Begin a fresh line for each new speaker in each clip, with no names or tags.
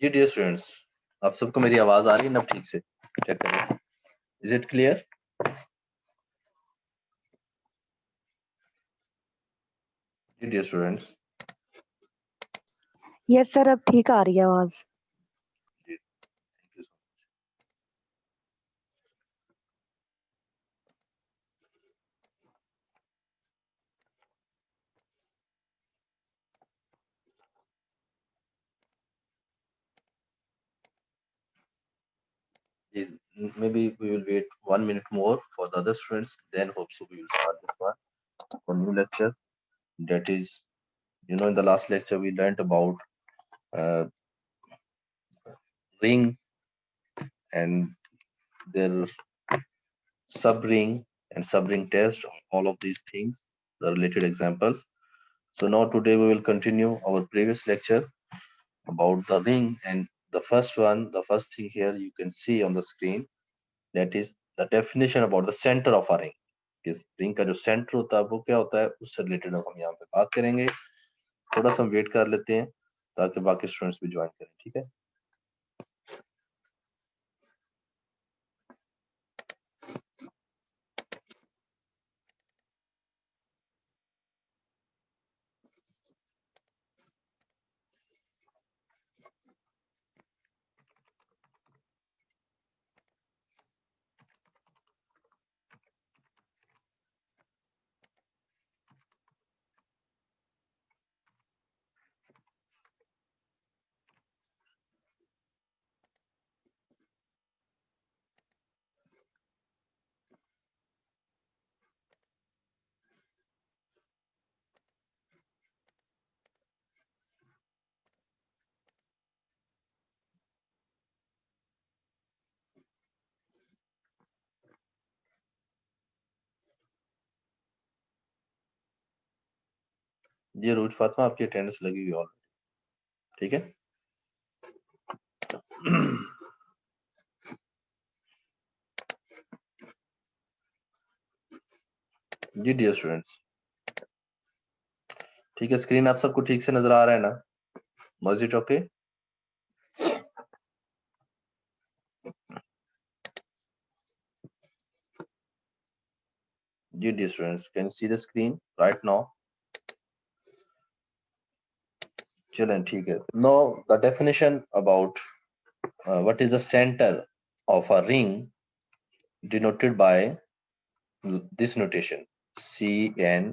जी dear students, आप सबको मेरी आवाज आ रही है ना? ठीक से चेक करें। Is it clear? जी डियर स्टूडेंट्स।
यस सर, अब ठीक आ रही है आवाज।
जी, thank you so much. Maybe we will wait 1 minute more for the other students, then hope so we will start this one for new lecture. That is, in the last lecture we learnt about uh, ring and their subring and subring test, all of these things, the related examples. So now today we will continue our previous lecture about the ring, and the first thing here you can see on the screen, that is the definition about the center of a ring. इस ring का जो centre होता है वो क्या होता है, उससे रिलेटेड हम यहाँ पे बात करेंगे। थोड़ा सा हम वेट कर लेते हैं ताकि बाकी स्टूडेंट्स भी ज्वाइन करें, ठीक है। जी रोज फातिमा, आपकी अटेंडेंस लगी हुई ऑलरेडी, ठीक है। जी डियर स्टूडेंट्स, ठीक है। स्क्रीन आप सबको ठीक से नजर आ रहा है ना? Was it okay? जी dear students, can see the screen right now? चलें, ठीक है। No, the definition about what is the center of a ring denoted by this notation CNTR.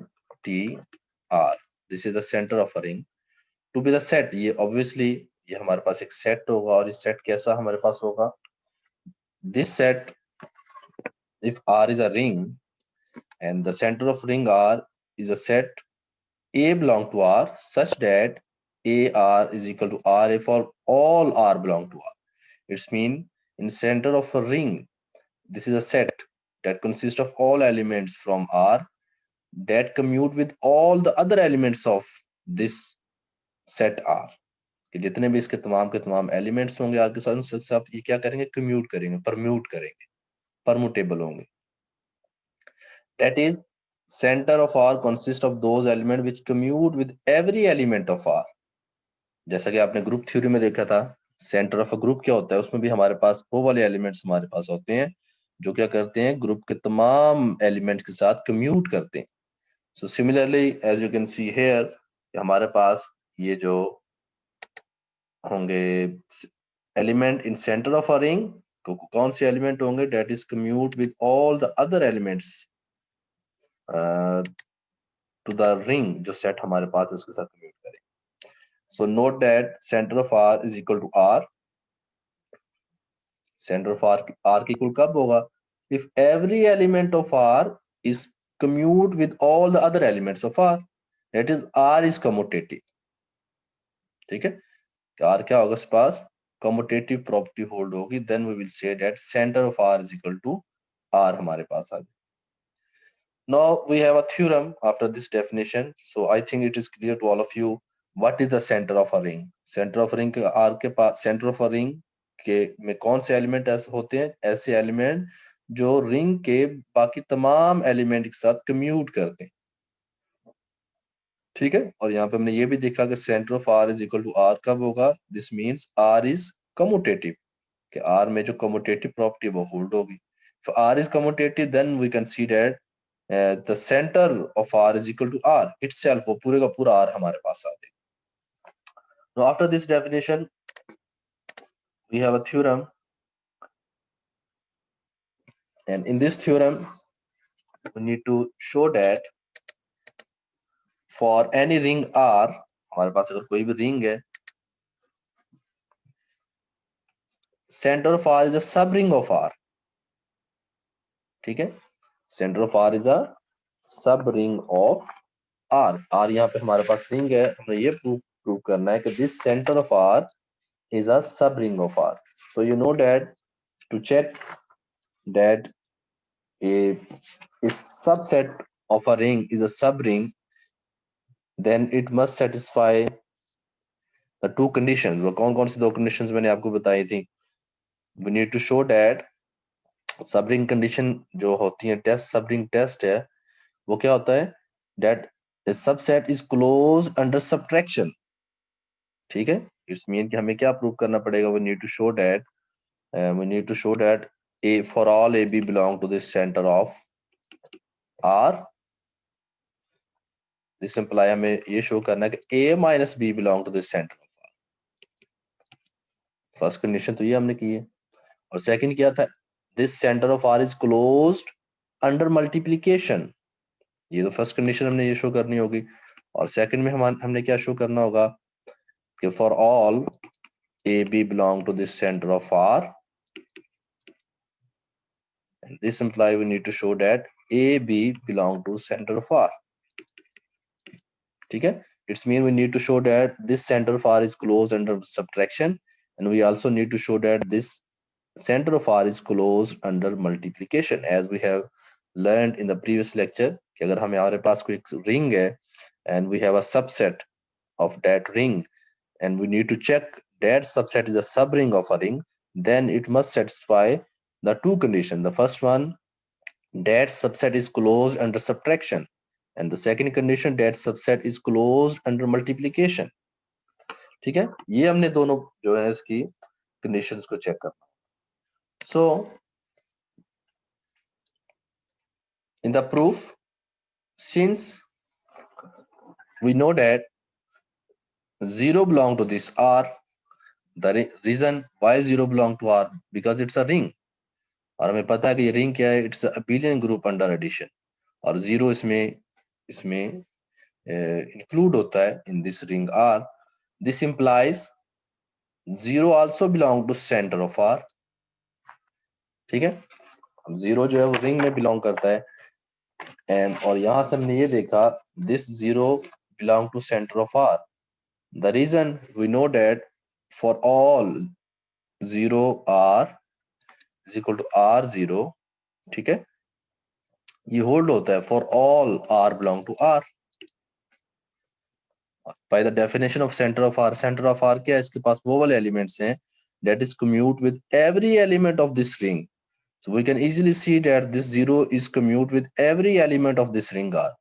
This is the center of a ring. To be the set, ये obviously ये हमारे पास एक set होगा, और इस सेट कैसा हमारे पास होगा? This set, if R is a ring and the center of ring R is a set A belong to R such that AR is equal to RA for all R belong to R. It's mean in center of a ring, this is a set that consists of all elements from R that commute with all the other elements of this set R. कि जितने भी इसके के तमाम elements होंगे are के साथ, उनसे आप ये क्या करेंगे? कम्यूट करेंगे, परम्यूट करेंगे, परमुटेबल होंगे। That is, center of R consists of those elements which commute with every element of R. जैसा कि आपने ग्रुप थ्योरी में देखा था, सेंटर ऑफ अ ग्रुप क्या होता है, उसमें भी हमारे पास वो वाले एलिमेंट्स हमारे पास होते हैं जो क्या करते हैं? ग्रुप के तमाम एलिमेंट्स के साथ कम्यूट करते हैं। So similarly as you can see here, हमारे पास ये जो होंगे element in center of a ring, कौन से एलिमेंट होंगे? That is commute with all the other elements to the ring, जो सेट हमारे पास है उसके साथ कम्यूट करें। So note that center of R is equal to R. Center of R की इक्वल कब होगा? If every element of R is commute with all the other elements of R, that is R is commutative, ठीक है। R क्या होगा? इस पास commutative property hold होगी, then we will say that center of R is equal to R हमारे पास आ गया। Now we have a theorem after this definition, so I think it is clear to all of you what is the center of a ring. Center of ring R के पास, center of a ring के में कौन से element ऐसे होते हैं? ऐसे element जो रिंग के बाकी तमाम एलिमेंट के साथ कम्यूट करते हैं। ठीक है। और यहाँ पे हमने ये भी देखा कि center of R is equal to R कब होगा, this means R is commutative, कि आर में जो कम्यूटेटिव प्रॉपर्टी वो होल्ड होगी। if r is commutative then we can see that the center of r is equal to r itself, वो पूरे का पूरा r हमारे पास आ जाएगा। now after this definition we have a theorem, and in this theorem we need to show that for any ring r, हमारे पास अगर कोई भी रिंग है, center of r is a sub ring of r, ठीक है, center of r is a sub ring of r। r यहाँ पे हमारे पास रिंग है, हमें ये प्रूव करना है कि this center of r is a sub ring of r। so you know that to check that a subset of a ring is a sub ring, then it must satisfy the two conditions। वो कौन कौन सी दो conditions मैंने आपको बताई थी। we need to show that सब ring condition जो होती है, टेस्ट सब रिंग टेस्ट है, वो क्या होता है, that a subset is closed under subtraction, ठीक है। इट्स मीन कि हमें क्या प्रूव करना पड़ेगा, we need to show that a for all a b belong to this center of r, this imply हमें ये शो करना है कि a minus B belong to this center of r। First condition तो ये हमने की है, और सेकंड क्या था, this center of r is closed under multiplication, ये तो फर्स्ट कंडीशन हमने ये शो करनी होगी। और सेकंड में हमने क्या शो करना होगा कि for all A B belong to this center of r, and this imply we need to show that a b belong to center of r, ठीक है। It's mean we need to show that this center of r is closed under subtraction, and we also need to show that this center of r is closed under multiplication, as we have learned in the previous lecture कि अगर हमारे पास कोई ring है and we have a subset of that ring and we need to check that subset is a subring of a ring, then it must satisfy the two conditions. The first one, that subset is closed under subtraction, and the second condition, that subset is closed under multiplication, ठीक है। ये हमने दोनों जो है इसकी conditions को check करना। सो in the proof, since we know that 0 belong to this r, the reason why 0 belong to r, because it's a ring, और हमें पता है कि ये रिंग क्या है, it's abelian group under addition, और 0 इसमें इंक्लूड होता है in this ring r, this implies 0 also belong to center of r, ठीक है। 0 जो है वो रिंग में बिलोंग करता है, एंड और यहां से हमने ये देखा this 0 belong to center of r, the reason we know that for all 0 r is equal to r0, ठीक है, ये होल्ड होता है for all r belong to r। By the definition of center of r, center of r क्या है, इसके पास वो वाले एलिमेंट्स हैं that is commute with every element of this ring, so we can easily see that this 0 is commute with every element of this ring r,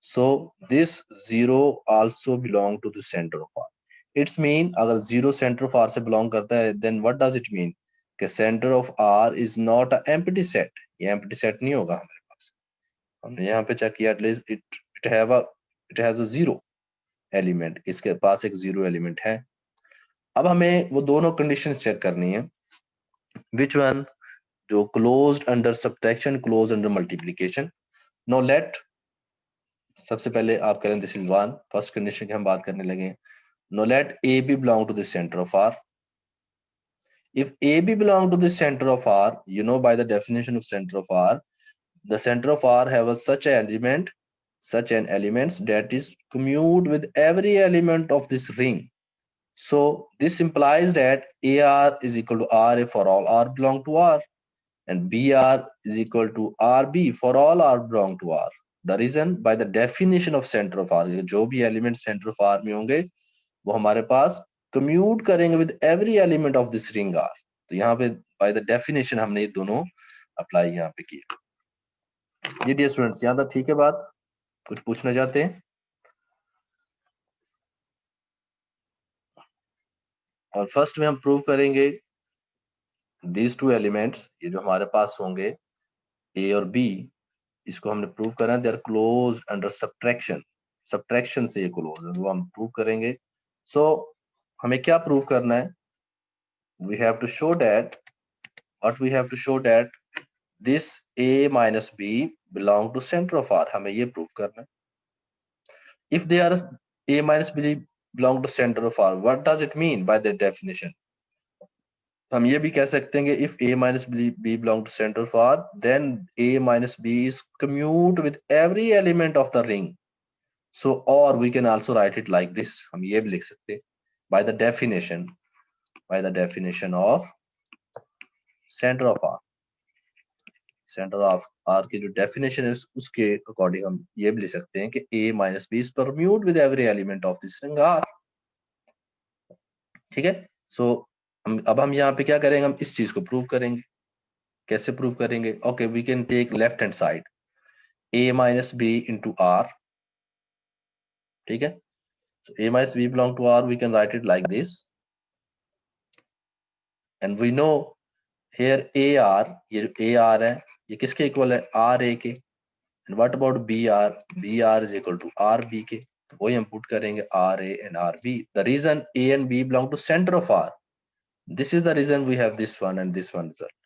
so this 0 also belong to the center of r। It's mean अगर 0 center of r से belong करता है, then what does it mean कि center of r is not a empty set, ये empty set नहीं होगा हमारे पास। हमने यहाँ पे चेक किया, at least it has a 0 element, इसके पास एक 0 एलिमेंट है। अब हमें वो दोनों कंडीशंस चेक करनी है, विच वन, जो closed under subtraction, closed under multiplication. No let, सबसे पहले आप करें this is one, first condition की हम बात करने लगे। No let A B belong to this center of R, if AB belong to the center of R, you know by the definition of center of R, the center of R have a such an element that is commute with every element of this ring. So this implies that AR is equal to RA for all R belong to R, and BR is equal to RB for all R belong to R. The reason by the definition of center of R, जो भी element center of R में होंगे वो हमारे पास commute करेंगे with every element of this ring R। तो यहाँ पे by the definition हमने ये दोनों अप्लाई यहाँ पे किए। जी डियर स्टूडेंट्स, यहाँ तक ठीक है बात, कुछ पूछना चाहते हैं? और फर्स्ट में हम प्रूव करेंगे दीज टू एलिमेंट्स, ये जो हमारे पास होंगे ए और बी, इसको हमने प्रूव करना है, they are close under subtraction, subtraction से ये क्लोज है, वो हम प्रूव करेंगे। सो हमें क्या प्रूव करना है, we have to show that, what we have to show that this a minus b belong to center of R, हमें ये प्रूव करना है। If they are a minus b belong to center of R, what does it mean by that definition? हम ये भी कह सकते हैं कि if a minus b belong to center of R, then a minus b is commute with every element of the ring. So, or we can also write it like this, हम ये भी लिख सकते हैं by the definition of center of R. Center of R की जो definition है उसके अकॉर्डिंग हम ये भी लिख सकते हैं कि a minus B is permute with every element of this ring R. ठीक है, सो अब हम यहाँ पे क्या करेंगे, हम इस चीज को प्रूव करेंगे। कैसे प्रूव करेंगे, okay we can take left hand side a minus B into R. ठीक है, so a minus b belong to R, we can write it like this, and we know here AR, ये जो AR है ये किसके equal है, RA के। and what about BR, BR is equal to RB के, तो वही हम पुट करेंगे RA and RB। the reason A and B belong to center of R, this is the reason we have this one and this one result।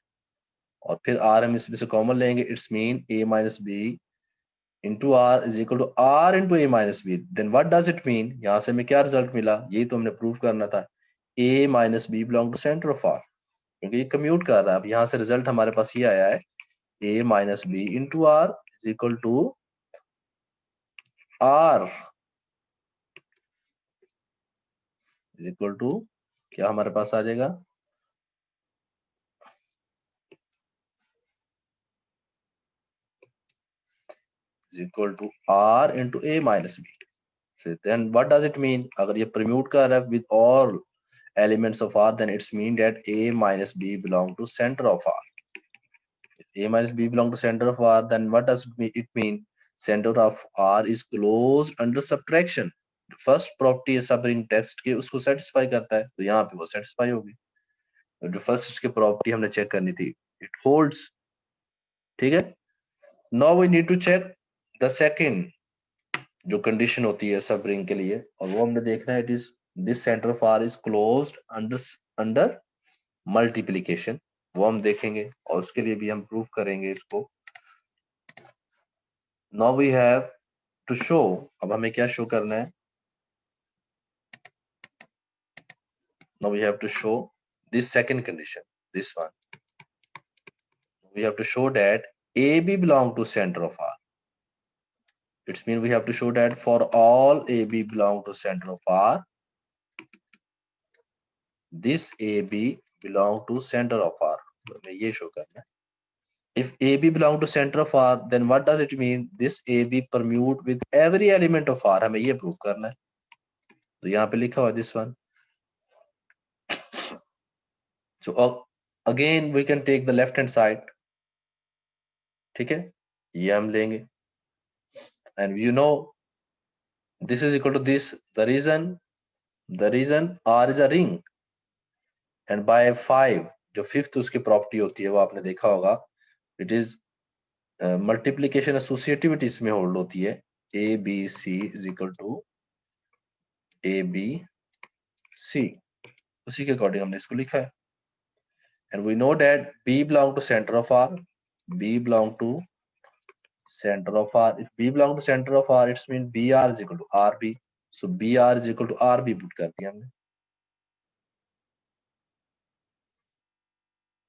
और फिर R हम इसमें से कॉमन लेंगे, it's mean A minus B into R is equal to R into A minus B। then what does it mean, यहाँ से हमें क्या रिजल्ट मिला, यही तो हमने प्रूव करना था, A minus B belong to center of R, क्योंकि ये कम्यूट कर रहा है। अब यहाँ से रिजल्ट हमारे पास ये आया है A minus B into R is equal to R is equal to, क्या हमारे पास आ जाएगा, is equal to R into A minus B। So then what does it mean, अगर ये permute कर रहा है with all elements of R, then it's mean that A minus B belong to center of R। If A minus B belong to center of R, then what does it mean, center of R is closed under subtraction। First property है सब ring test की, उसको satisfy करता है, तो यहाँ पे वो सेटिस्फाई होगी। तो जो फर्स्ट इसकी प्रॉपर्टी हमने चेक करनी थी, इट होल्ड्स। ठीक है, now we need to check the second जो कंडीशन होती है सब रिंग के लिए, और वो हमने देखना है, it is this center of R is closed under multiplication, वो हम देखेंगे और उसके लिए भी हम प्रूव करेंगे इसको। Now we have to show, अब हमें क्या शो करना है, now we have to show this second condition, this one, we have to show that AB belong to center of R। It means we have to show that for all AB belong to center of R, this AB belong to center of R, हमें ये show करना है। If AB belong to center of R, then what does it mean, this AB permute with every element of R, हमें ये prove करना है। तो यहाँ पे लिखा हुआ this one। So again we can take the left hand side। ठीक है, ये हम लेंगे, and you know this is equal to this, the reason R is a ring, and by 5 जो फिफ्थ उसकी प्रॉपर्टी होती है वो आपने देखा होगा, इट इज मल्टीप्लीकेशन एसोसिएटिविटी इसमें होल्ड होती है, A B C is equal to A B C, उसी के अकॉर्डिंग हमने इसको लिखा है। And we know that B belong to center of R, B belong to center of R, if B belong to center of R, it's mean BR is equal to RB, so BR is equal to RB put कर दिया हमने।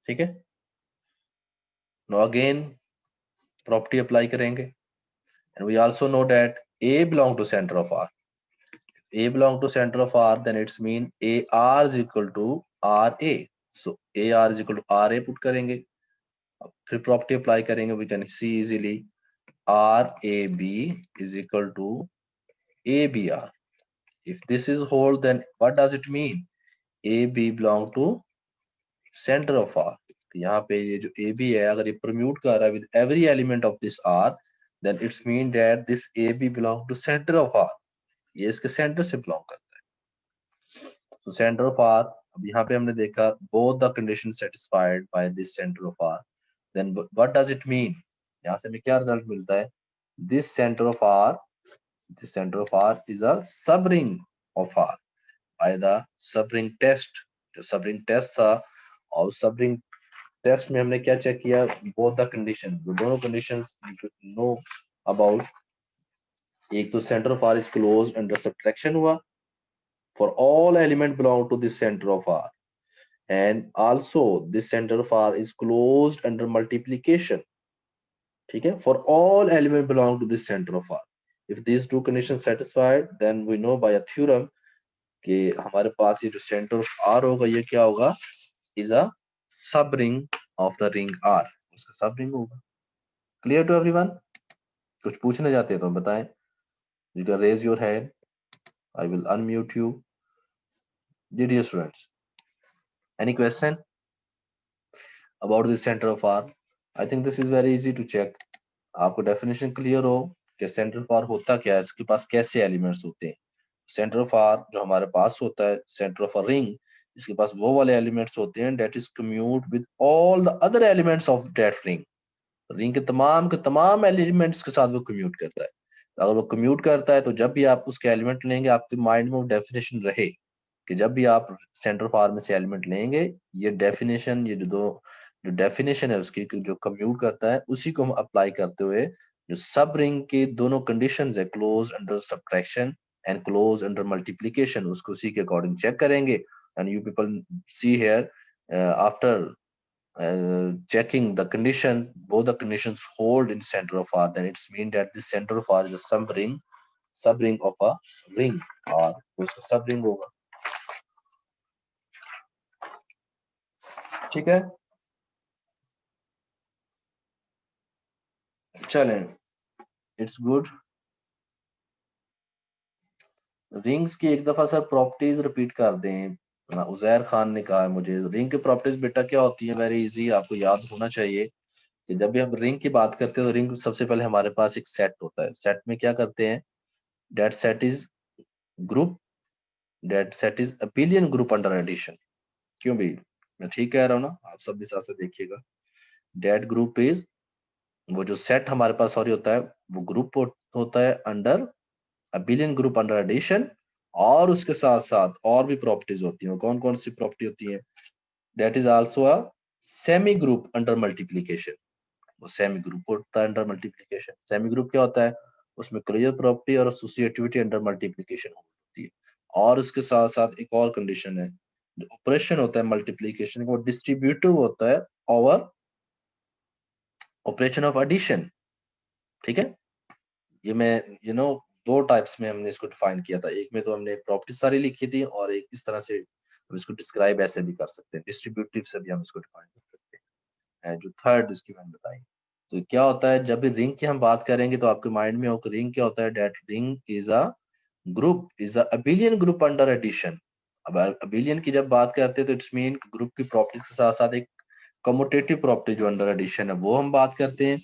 ठीक है, know again property apply करेंगे, and we also know that A belong to center of R, A belong to center of R, then it's mean AR is equal to RA, so AR is equal to RA put करेंगे, फिर property apply करेंगे, we can see easily RAB is equal to ABR। if this is whole, then what does it mean, AB belong to center of R। यहाँ पे ये जो AB है अगर ये परम्यूट कर रहा है with every element of this R, then it's mean that this AB belong to center of R, ये इसके सेंटर से बिलोंग करता है। तो सेंटर ऑफ आर अब यहाँ पे हमने देखा both the conditions satisfied by this center of R, then what does it mean? यहाँ से हमें क्या रिजल्ट मिलता है? This center of R is a subring of R by the subring test. जो subring test था, और subring test में हमने क्या चेक किया? both the conditions, जो दोनों conditions know about, एक तो center of R is closed under subtraction हुआ for all element belong to this center of R, and also this center of R is closed under multiplication. ठीक है, for all element belong to this center of R. If these two conditions satisfied, then we know by a theorem कि हमारे पास ये जो center of R होगा ये क्या होगा? Is a subring of the ring R. उसका subring होगा. Clear to everyone? कुछ पूछने जाते हैं तो बताएं. You can raise your hand. I will unmute you. Dear students, any question about the center of R? I think this is very easy to check. आपको definition clear हो कि center of are होता क्या है, इसके पास कैसे elements होते हैं. सेंटर ऑफ आर जो हमारे पास होता है, सेंटर ऑफ अ रिंग, इसके पास वो वाले एलिमेंट्स होते हैं that is commute with all the other elements of that ring. Ring के तमाम एलिमेंट्स के साथ वो कम्यूट करता है. अगर वो कम्यूट करता है तो जब भी आप उसके एलिमेंट लेंगे, आपके माइंड में वो डेफिनेशन रहे कि जब भी आप सेंटर ऑफ आर में से एलिमेंट लेंगे, ये डेफिनेशन, ये जो डेफिनेशन है उसकी, जो कम्यूट करता है, उसी को हम अप्लाई करते हुए जो सब रिंग के दोनों कंडीशंस है, close under subtraction and close under multiplication, उसको उसी के अकॉर्डिंग चेक करेंगे. And you people see here after checking the condition, both the conditions hold in center of R, then it's mean that this center of R is a subring of a ring, और उसका subring होगा. ठीक है, चलें, it's good. Rings की एक दफा sir properties repeat कर दें. उजैर खान ने कहा है मुझे रिंग की प्रॉपर्टीज बेटा क्या होती है, वेरी इजी, आपको याद होना चाहिए कि जब भी हम रिंग की बात करते हैं तो रिंग सबसे पहले हमारे पास एक सेट होता है. सेट में क्या करते हैं? That set is group, that set is abelian group under addition. क्यों भी, मैं ठीक कह रहा हूँ ना? आप सब भी साथ से देखिएगा. दैट ग्रुप इज, वो जो सेट हमारे पास सॉरी होता है, वो ग्रुप होता है under abelian group under addition, और उसके साथ साथ और भी प्रॉपर्टीज होती हैं. कौन कौन सी प्रॉपर्टी होती है? That is also a semi group under multiplication. वो सेमी ग्रुप होता है अंडर मल्टीप्लिकेशन. सेमी ग्रुप क्या होता है? उसमें क्लियर प्रॉपर्टी और एसोसिएटिविटी अंडर मल्टीप्लिकेशन होती है. और उसके साथ साथ एक और कंडीशन है, जो ऑपरेशन होता है मल्टीप्लिकेशन, वो डिस्ट्रीब्यूटिव होता है ओवर ऑपरेशन ऑफ एडिशन. ठीक है, ये मैं दो टाइप्स में हमने इसको डिफाइन किया था. एक में तो हमने प्रॉपर्टी सारी लिखी थी, और एक इस तरह से हम इसको डिस्क्राइब ऐसे भी कर सकते हैं, डिस्ट्रीब्यूटिव से भी हम इसको डिफाइन कर सकते हैं. जो थर्ड इसकी मैंने बताई. तो क्या होता है, जब भी रिंग की हम बात करेंगे तो आपके माइंड में हो कि रिंग क्या होता है? That ring is a group, is a abelian group under addition. अब अबिलियन की जब बात करते हैं तो इट्स मीन ग्रुप की प्रॉपर्टीज के साथ साथ एक कम्यूटेटिव प्रॉपर्टी जो अंडर एडिशन है वो हम बात करते हैं.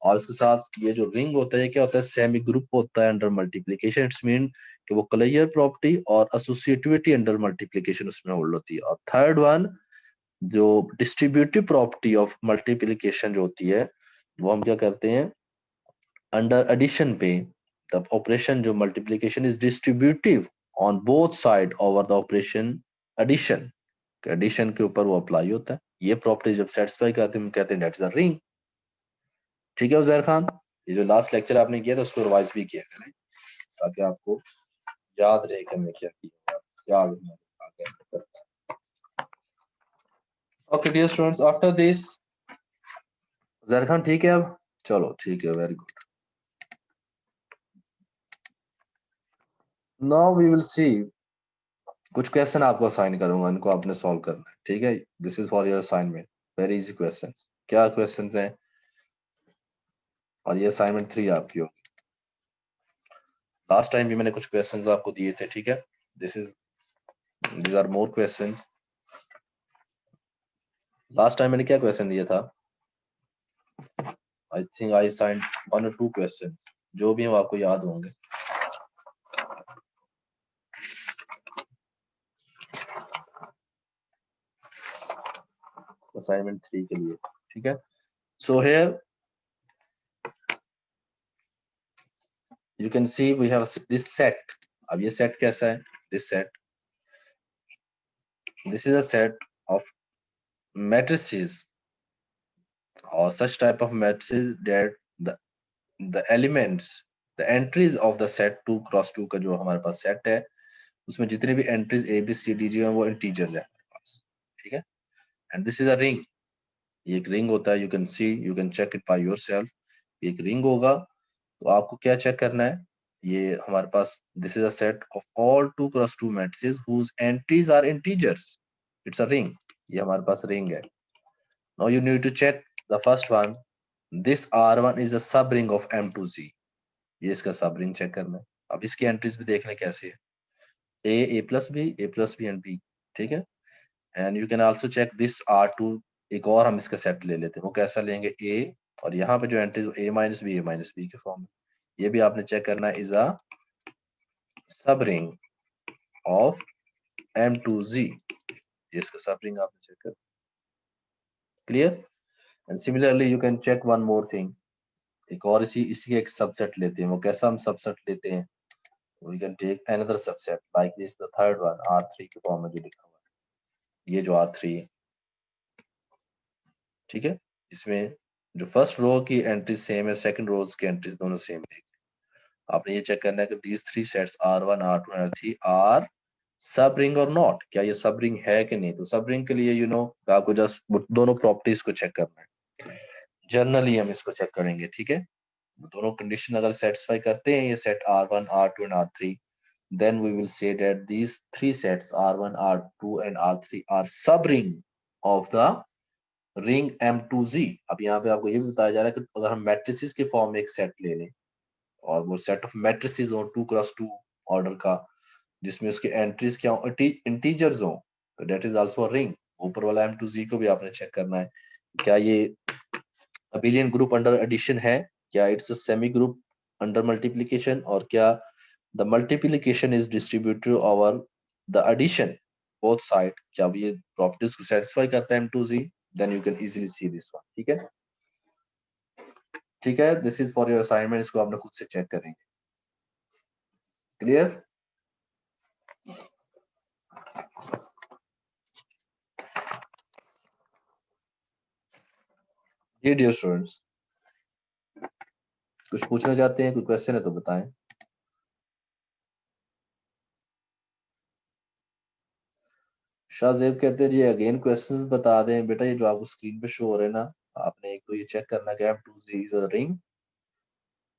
और उसके साथ ये जो रिंग होता है, क्या होता है? सेमी ग्रुप होता है अंडर मल्टीप्लिकेशन. इट्स मीन कि वो क्लियर प्रॉपर्टी और एसोसिएटिविटी अंडर मल्टीप्लिकेशन उसमें होल्ड होती है. और थर्ड वन, जो डिस्ट्रीब्यूटिव प्रॉपर्टी ऑफ मल्टीप्लिकेशन जो होती है, वो हम क्या करते हैं? अंडर एडिशन पे द ऑपरेशन जो multiplication is distributive on both side over the operation addition. Addition के ऊपर वो अप्लाई होता है. ये प्रॉपर्टी जब सेटिस्फाई करते हैं, हम कहते हैं दैट्स द रिंग. ठीक है उजैर खान, ये जो लास्ट लेक्चर आपने किया था उसको रिवाइज भी किया करें ताकि आपको याद रहे कि हमने क्या किया. याद रहे. Okay dear students, after this Uzair Khan ठीक है अब? चलो ठीक है, very good. Now we will see, कुछ क्वेश्चन आपको असाइन करूंगा, इनको आपने सॉल्व करना है. ठीक है, this is for your assignment, very easy questions. क्या क्वेश्चंस हैं? और ये असाइनमेंट 3 आपकी होगी. लास्ट टाइम भी मैंने कुछ क्वेश्चंस आपको दिए थे. ठीक है, these are more questions. Last time मैंने क्या क्वेश्चन दिया था? I think I sign 1 or 2 question, जो भी वो आपको याद होंगे. असाइनमेंट 3 के लिए, ठीक है। So here you can see we have this set. अब ये set कैसा है? This is a set of matrices or such type of matrices that the elements, the entries of the set 2 cross 2 का जो हमारे पास set है, उसमें जितने भी entries A, B, C, D जो है वो integers है हमारे पास, ठीक है। And this is a ring. ये एक ring होता है, you can see, you can check it by yourself. ये एक ring होगा, तो आपको क्या चेक करना है? ये हमारे पास this is a set of all 2 cross 2 matrices whose entries are integers. It's a ring. ये हमारे पास ring है. Now you need to check the first one. This R1 is a sub ring of M2Z. ये इसका सब ring check करना है. अब इसकी एंट्रीज भी देख लें कैसे है. A plus B and B, ठीक है. And you can also check this R2. एक और हम इसका सेट ले लेते हैं. वो कैसा लेंगे? A और यहाँ पे जो एंट्रीज A minus B के फॉर्म में. ये भी आपने चेक करना है. Is a sub ring of M2Z. ये इसका सब रिंग आपने चेक कर. Clear? And similarly you can check one more thing. एक और इसी एक सबसेट लेते हैं. वो कैसा हम सबसेट लेते हैं? We can take another subset like this, the third one, R3 के फॉर्म में जो लिखा हुआ है. ये जो R3 है, ठीक है. इसमें जो फर्स्ट रो की एंट्री सेम है, सेकंड रोज की एंट्रीज दोनों सेम है. आपने ये चेक करना है कि these three sets R1, R2 and R3 are सब रिंग और नॉट. क्या ये सब रिंग है कि नहीं? तो सब रिंग के लिए आपको जस्ट दोनों प्रॉपर्टीज को चेक करना है. जनरली हम इसको चेक करेंगे, ठीक है. दोनों कंडीशन अगर सेटिस्फाई करते हैं ये set R1, R2 and R3, then we will say that these three sets R1, R2 and R3 are subring of the ring M2Z. अब यहाँ पे आपको ये भी बताया जा रहा है कि अगर हम मैट्रिसेस के फॉर्म में एक सेट ले लें और वो सेट ऑफ मैट्रिसेस हो 2x2 ऑर्डर का, जिसमें उसके एंट्रीज क्या हो? इंटीजर्स हो, तो that is also a ring. ऊपर वाला M2Z को भी आपने चेक करना है. क्या ये अबिलियन ग्रुप अंडर एडिशन है? क्या it's a semi group under multiplication? और क्या the multiplication is distributed over the addition both side? क्या ये प्रॉपर्टीज को सेटिस्फाई करता है M2Z? Then you can easily see this one, ठीक है. ठीक है, this is for your assignment. इसको आपने खुद से चेक करेंगे. क्लियर? ये डियर स्टूडेंट्स, कुछ पूछना चाहते हैं? कोई क्वेश्चन है तो बताएं. शाहजेब कहते हैं जी अगेन क्वेश्चंस बता दें. बेटा ये जो आपको स्क्रीन पे शो हो रहे हैं ना, आपने एक तो ये चेक करना है कि M2Z is a ring.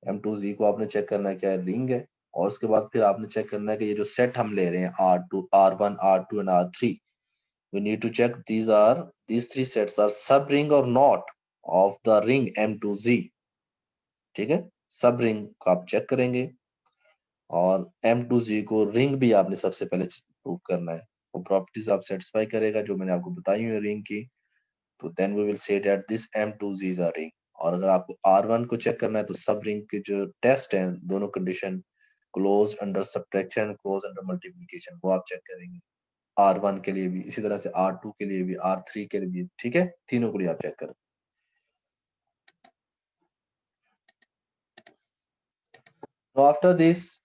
M2Z को आपने चेक करना है क्या रिंग है, और उसके बाद फिर आपने चेक करना है कि ये जो सेट हम ले रहे हैं R2, R1, R2 and R3, we need to check these three sets are sub ring or not of the ring M2Z. ठीक है, सब रिंग को आप चेक करेंगे और M2Z को रिंग भी आपने सबसे पहले प्रूव करना है. वो प्रॉपर्टीज आप सेटिस्फाई करेगा जो मैंने आपको बताई हुई रिंग की, तो then we will say that this M2Z is a ring. और अगर आपको R1 को चेक करना है तो सब रिंग के जो टेस्ट हैं, दोनों condition close under subtraction, close under multiplication, वो आप चेक करेंगे. R1 के लिए भी, इसी तरह से R2 के लिए भी, R3 के लिए भी, ठीक है. तीनों के लिए आप चेक करें. तो आफ्टर दिस,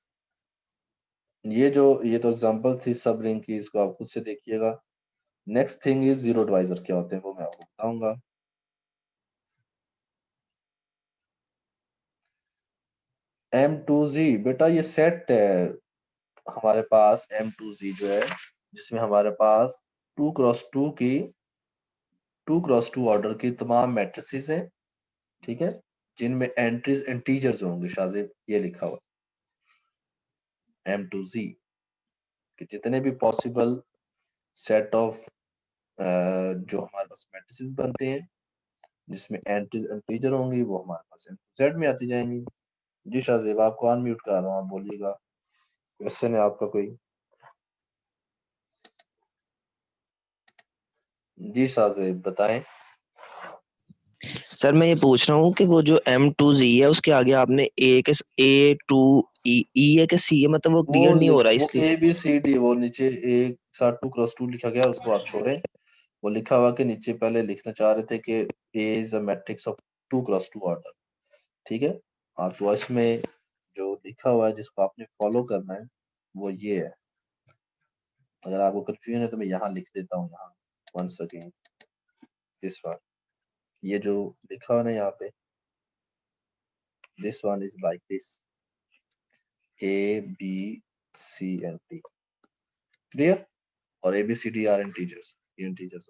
ये तो एग्जांपल थी सब रिंग की, इसको आप खुद से देखिएगा. Next thing is zero divisor क्या होते हैं वो मैं आपको बताऊंगा. M2Z बेटा ये सेट है हमारे पास. M2Z जो है जिसमें हमारे पास 2x2 ऑर्डर की तमाम मैट्रिसेस हैं, ठीक है, जिनमें एंट्रीज इंटीजर्स होंगे. शाजिब ये लिखा हुआ M2Z कि जितने भी पॉसिबल सेट ऑफ जो हमारे पास मैट्रिसेस बनते हैं जिसमें एंट्रीज इंटीजर होंगी वो हमारे पास सेट में आती जाएंगी. जी शाजिब आपको अनम्यूट कर रहा हूँ, आप बोलिएगा. क्वेश्चन है आपका कोई? जी शाजिब बताएं.
सर मैं ये पूछ रहा हूँ कि वो जो M2Z है उसके आगे आपने A2E है कि C है, मतलब वो क्लियर नहीं हो रहा
वो
इसलिए.
ABCD, वो नीचे एक साथ 2x2 लिखा गया, उसको आप छोड़ें. वो लिखा हुआ कि नीचे पहले लिखना चाह रहे थे कि A is a matrix of 2x2 order, ठीक है। आप तो इसमें जो लिखा हुआ है जिसको आपने फॉलो करना है वो ये है। अगर आपको कंफ्यूजन है तो मैं यहाँ लिख देता हूँ, यहाँ वंस अगेन दिस वन, ये जो लिखा हुआ है ना यहाँ पे, this one is like this, A B C and D, clear. और A B C D are integers, ये इंटीजर्स,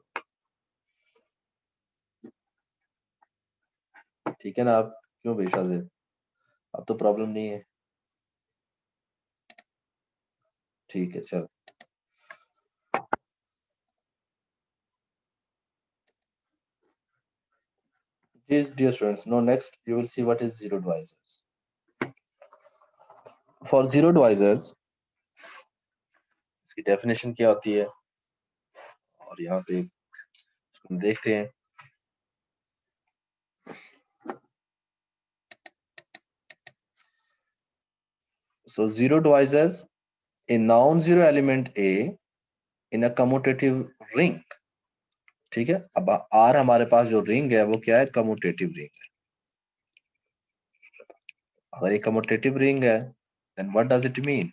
ठीक है ना। आप क्यों बेशा से, अब तो प्रॉब्लम नहीं है, ठीक है चल। Yes, dear students, now next you will see what is zero divisors. For zero divisors, इसकी definition क्या होती है, और यहाँ पे इसको हम देखते हैं। So zero divisors, a non-zero element A in a commutative ring, ठीक है। अब R हमारे पास जो रिंग है वो क्या है, कम्यूटेटिव रिंग है। अगर ये कम्यूटेटिव रिंग है then what does it mean,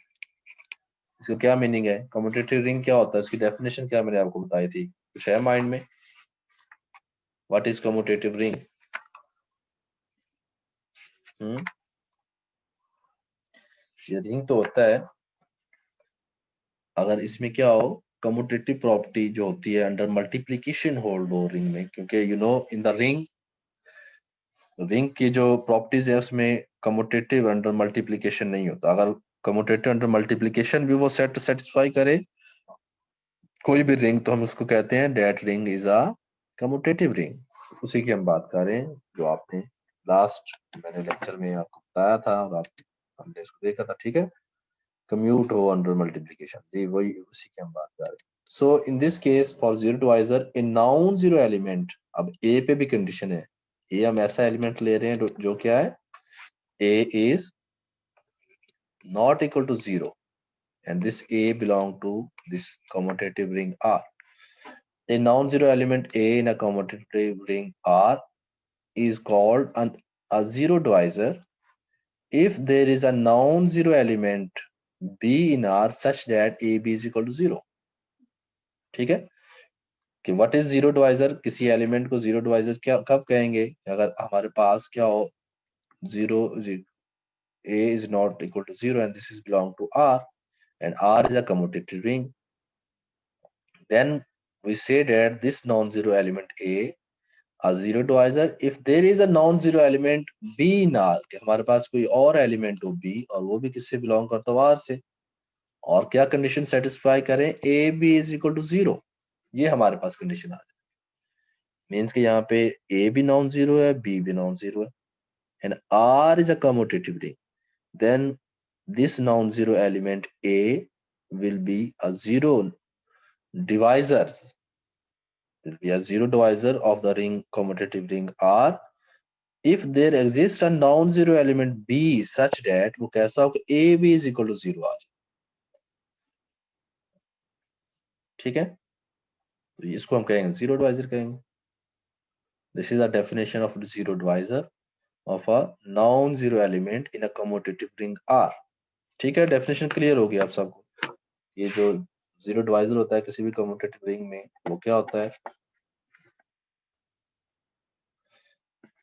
इसका क्या मीनिंग है, कम्यूटेटिव रिंग क्या होता है, इसकी डेफिनेशन क्या मैंने आपको बताई थी, कुछ है माइंड में, व्हाट इज कम्यूटेटिव रिंग। ये रिंग तो होता है अगर इसमें क्या हो, कम्यूटेटिव प्रॉपर्टी जो होती है अंडर मल्टीप्लिकेशन होल्ड हो रिंग में, क्योंकि you know in the ring की जो प्रॉपर्टीज है उसमें कम्यूटेटिव अंडर मल्टीप्लिकेशन नहीं होता। अगर कम्यूटेटिव अंडर मल्टीप्लिकेशन भी वो सेट सेटिस्फाई करे कोई भी रिंग, तो हम उसको कहते हैं that ring is a commutative ring. उसी की हम बात कर रहे हैं जो आपने लास्ट मैंने लेक्चर में आपको बताया था और आप हमने इसको देखा था, ठीक है। कम्यूट हो अंडर मल्टीप्लिकेशन, ये वही उसी की हम बात कर रहे हैं। So in this case for zero divisor in non zero element, अब ए पे भी कंडीशन है, ए हम ऐसा एलिमेंट ले रहे हैं जो क्या है, A is not equal to zero and this A belong to this commutative ring R. A non-zero element A in a commutative ring R is called a zero divisor if there is a non-zero element B in R such that AB is equal to zero. ठीक है कि what is zero divisor, किसी element को zero divisor क्या कब कहेंगे, अगर हमारे पास क्या हो, zero A is not equal to zero and this is belong to R and R is a commutative ring. Then we say that this non-zero element a zero divisor if there is a non-zero element B in R, कि हमारे पास कोई और element हो B और वो भी किससे belong करता हो R से, और क्या कंडीशन सेटिस्फाई करें, A B is equal to zero, ये हमारे पास कंडीशन आ जाए। मीन्स कि यहाँ पे ए भी नॉन जीरो है, बी भी नॉन जीरो है and R is a commutative ring, then this non-zero element A will be a zero divisor, will be a zero divisor of the ring commutative ring R if there exists a non-zero element B such that वो कैसा हो कि A B is equal to zero आ जाए, ठीक है। तो इसको हम कहेंगे जीरो डिवाइजर कहेंगे। This is a definition of zero divisor of a non-zero element in a commutative ring R, ठीक है। डेफिनेशन क्लियर होगी आप सबको। ये जो जीरो डिवाइजर होता है किसी भी कम्यूटेटिव रिंग में वो क्या होता है।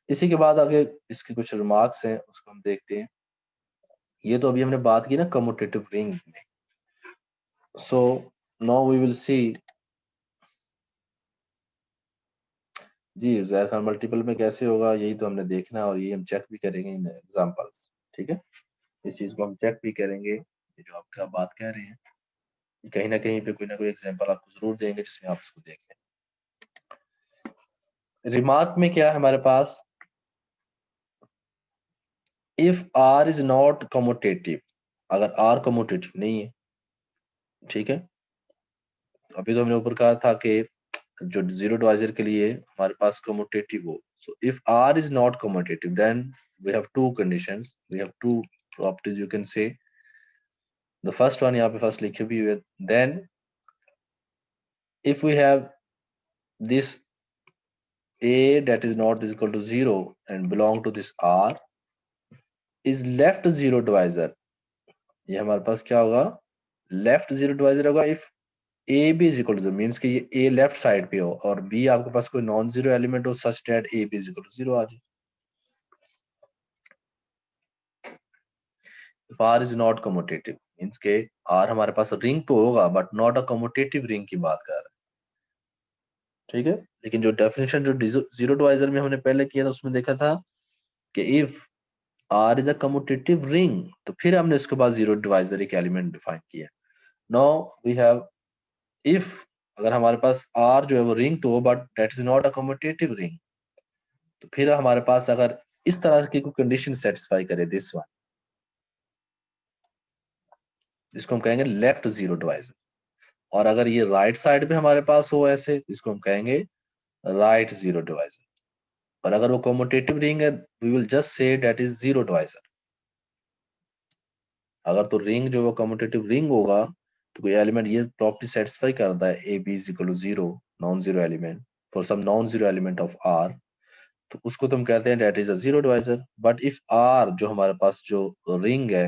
इसी के बाद आगे इसके कुछ रिमार्क्स हैं उसको हम देखते हैं। ये तो अभी हमने बात की ना कम्यूटेटिव रिंग में। So now we will see, जी जहर खान मल्टीपल में कैसे होगा यही तो हमने देखना है और ये हम चेक भी करेंगे इन एग्जांपल्स, ठीक है। इस चीज को हम चेक भी करेंगे, ये जो आपका बात कह रहे हैं कहीं ना कहीं पे कोई ना कोई एग्जांपल आपको जरूर देंगे जिसमें आप इसको देख लें। रिमार्क में क्या है हमारे पास, if R is not commutative, अगर आर कम्यूटेटिव नहीं है, ठीक है। अभी तो हमने ऊपर कहा था कि जो जीरो डिवाइजर के लिए हमारे पास कम्यूटेटिव हो, so if R is not commutative then we have two conditions, we have two properties you can say. The first one यहाँ पे फर्स्ट लिखी हुई है, then if we have this A that is not is equal to 0 and belong to this R is left zero divisor. ये हमारे पास क्या होगा, लेफ्ट जीरो डिवाइजर होगा if A B is equal to means कि ये ए left side पे हो और बी आपके पास कोई नॉन जीरो एलिमेंट हो such that A B is equal to zero आ जाए. If R is not commutative means के R हमारे पास रिंग तो होगा but not a commutative ring की बात कर रहे हैं. ठीक है, लेकिन जो डेफिनेशन जो जीरो डिवाइजर में हमने पहले किया था उसमें देखा था कि if R is a commutative ring तो फिर हमने उसके बाद जीरो डिवाइजर एक एलिमेंट डिफाइन किया. नाउ वी हैव इफ अगर हमारे पास R जो है वो रिंग तो हो but that is not a commutative ring तो फिर हमारे पास अगर इस तरह की कोई कंडीशन सेटिस्फाई करे दिस वन, जिसको हम कहेंगे लेफ्ट जीरो डिवाइजर. और अगर ये राइट साइड पे हमारे पास हो ऐसे इसको हम कहेंगे राइट जीरो डिवाइजर. और अगर वो कम्यूटेटिव रिंग है we will just say that is zero divisor. अगर तो रिंग जो वो कम्यूटेटिव रिंग होगा तो कोई एलिमेंट ये प्रॉपर्टी सेटिस्फाई करता है A B is equal to zero non zero element for some non zero element of R तो उसको तुम कहते हैं that is a zero divisor. But if R जो हमारे पास जो रिंग है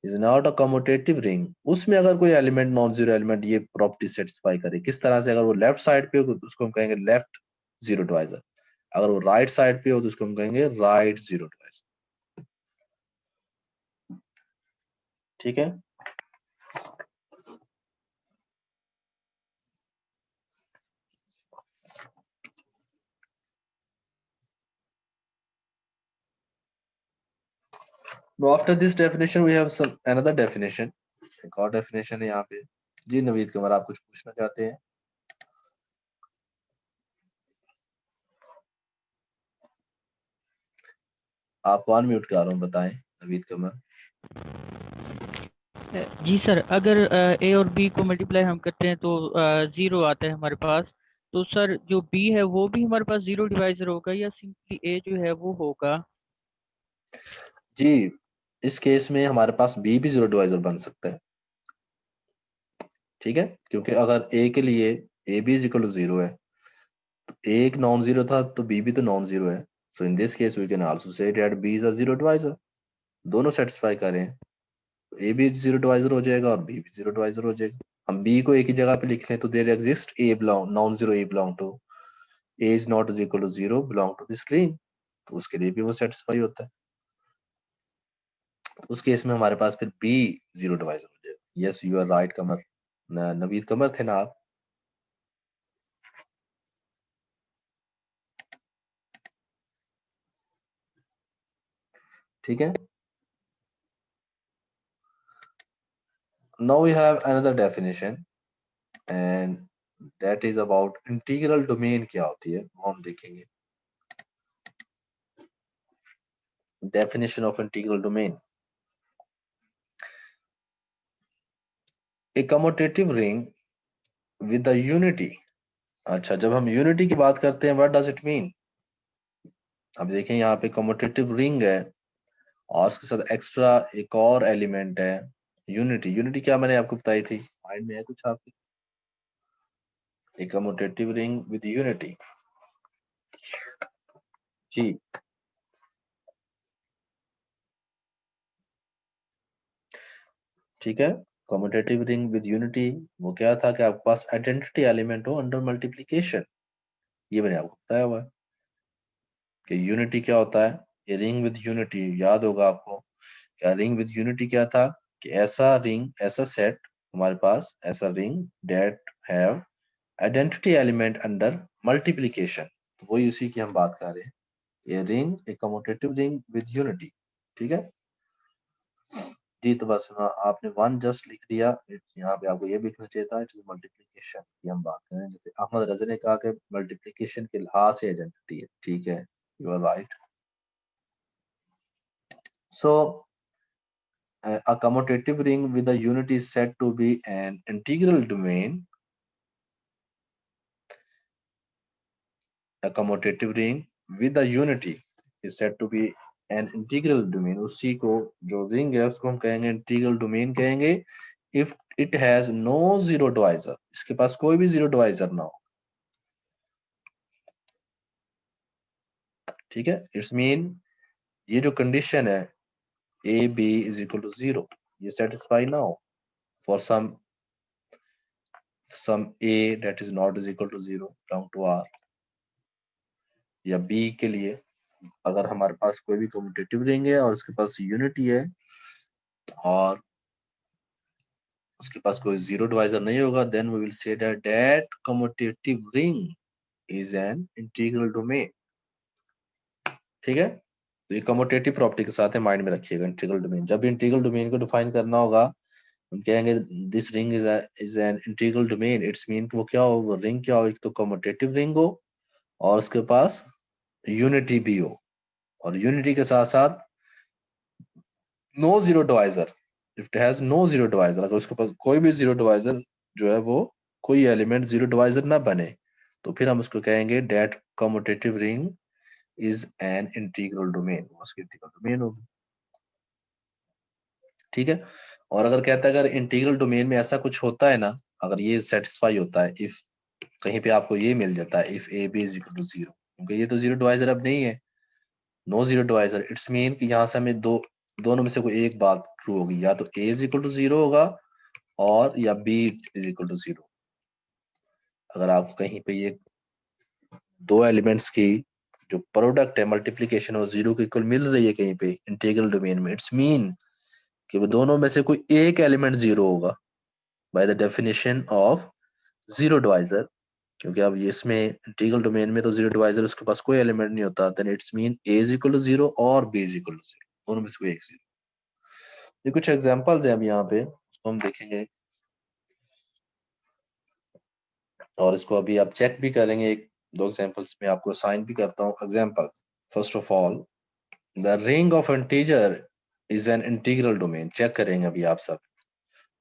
is not a commutative ring उसमें अगर कोई एलिमेंट नॉन जीरो एलिमेंट ये प्रॉपर्टी सेटिस्फाई करे किस तरह से, अगर वो लेफ्ट साइड पे हो तो उसको हम कहेंगे लेफ्ट जीरो डिवाइजर. अगर वो राइट साइड पे हो तो उसको हम कहेंगे राइट जीरो डिवाइजर. ठीक है, now after this definition we have some another definition. एक और definition है यहाँ पे. जी नवीद कुमार आप कुछ पूछना चाहते हैं? आपको अनम्यूट कर रहा हूँ, बताएं नवीद कुमार.
जी सर, अगर ए और बी को मल्टीप्लाई हम करते हैं तो जीरो आता है हमारे पास. तो सर जो बी है वो भी हमारे पास जीरो डिवाइजर होगा या सिंपली ए जो है वो होगा?
जी इस केस में हमारे पास बी भी जीरो डिवाइजर बन सकता है. ठीक है, क्योंकि अगर ए के लिए A B is equal to zero है, एक नॉन जीरो था तो बी भी तो नॉन जीरो है. So in this case we can also say that B is a zero divisor. दोनों सेटिस्फाई करें तो ए भी जीरो डिवाइजर हो जाएगा और बी भी जीरो डिवाइजर हो जाएगा. हम बी को एक ही जगह पे लिख लें तो there exist A belong non zero A belong to A is not is equal to zero belong to this ring तो उसके लिए भी वो सेटिस्फाई होता है. उस केस में हमारे पास फिर बी जीरो डिवाइजर हो जाएगा. यस यू आर राइट कमर. नवीद कमर थे ना आप? ठीक है, now we have another definition and that is about integral domain. क्या होती है वो हम देखेंगे. definition of integral domain. a commutative ring with the unity. अच्छा, जब हम यूनिटी की बात करते हैं व्हाट डज इट मीन. अब देखें यहाँ पे कम्यूटेटिव रिंग है और उसके साथ एक्स्ट्रा एक और एलिमेंट है यूनिटी. यूनिटी क्या मैंने आपको बताई थी, माइंड में है कुछ आपके? एक कम्यूटेटिव रिंग विद यूनिटी. जी ठीक है, कम्यूटेटिव रिंग विद यूनिटी वो क्या था कि आपके पास आइडेंटिटी एलिमेंट हो अंडर मल्टीप्लिकेशन. ये मैंने आपको बताया हुआ है कि यूनिटी क्या होता है. ये रिंग विद यूनिटी याद होगा आपको. क्या रिंग विद यूनिटी क्या था कि ऐसा रिंग ऐसा सेट हमारे पास ऐसा ring that have identity element under multiplication. तो वही उसी की हम बात कर रहे हैं. ये रिंग एक कम्यूटेटिव रिंग विद यूनिटी. ठीक है जी, तो बस आपने वन जस्ट लिख दिया. यहाँ पे आपको ये भी लिखना चाहिए था इट इज मल्टीप्लिकेशन की हम बात करें. जैसे अहमद रजा ने कहा कि मल्टीप्लिकेशन के लिहाज से आइडेंटिटी है. ठीक है, you are right. So a commutative ring with a unit is said to be an integral domain. A commutative ring with a unity is said to be an integral domain. उसी को जो ring है उसको हम कहेंगे integral domain कहेंगे if it has no zero divisor. इसके पास कोई भी जीरो डिवाइजर ना हो. ठीक है, इट्स मीन ये जो कंडीशन है A B is equal to 0, ये सेटिस्फाई ना हो for some a that is not is equal to 0 belong to R, या B के लिए अगर हमारे पास कोई भी कम्यूटेटिव रिंग है और उसके पास यूनिटी है और उसके पास कोई जीरो डिवाइजर नहीं होगा, then we will say that commutative ring is an integral domain. ठीक है, तो ये कम्यूटेटिव प्रॉपर्टी के साथ है, माइंड में रखिएगा इंटीग्रल डोमेन। जब भी इंटीग्रल डोमेन को डिफाइन करना होगा हम कहेंगे this ring is an integral domain, it's mean वो क्या हो, वो रिंग क्या हो, एक तो कम्यूटेटिव रिंग हो और उसके पास यूनिटी भी हो, और यूनिटी के साथ साथ no zero divisor. If it has no zero divisor, अगर उसके पास कोई भी जीरो डिवाइजर जो है वो कोई एलिमेंट जीरो डिवाइजर ना बने, तो फिर हम उसको कहेंगे that commutative ring is an integral domain, उसकी इंटीग्रल डोमेन होगी। ठीक है, और अगर कहता है अगर इंटीग्रल डोमेन में ऐसा कुछ होता है ना, अगर ये सेटिस्फाई होता है, इफ कहीं पे आपको ये मिल जाता है if A B is equal to 0, क्योंकि ये तो जीरो डिवाइजर अब नहीं है, no zero divisor, it's mean कि यहाँ से हमें दोनों में से कोई एक बात ट्रू होगी, या तो ए इज इक्वल टू 0 होगा और या बी इज इक्वल टू 0। अगर आपको कहीं पे ये दो एलिमेंट्स की जो प्रोडक्ट है मल्टीप्लीकेशन और 0 के इक्वल मिल रही है कहीं पे इंटीग्रल डोमेन में, इट्स मीन कि वो दोनों में से कोई एक एलिमेंट 0 होगा bye the definition of zero divisor. क्योंकि अब ये इसमें इंटीग्रल डोमेन में तो जीरो डिवाइजर उसके पास कोई एलिमेंट नहीं होता, then it's mean A is equal to 0 और बी इज इक्वल टू 0, दोनों में से कोई एक 0। ये कुछ एग्जांपल्स हैं अब यहाँ पे, उसको हम देखेंगे और इसको अभी आप चेक भी करेंगे। एक दो एग्जांपल्स में आपको साइन भी करता हूँ examples. First of all, the ring of integer is an integral domain. Check करेंगे अभी आप सब,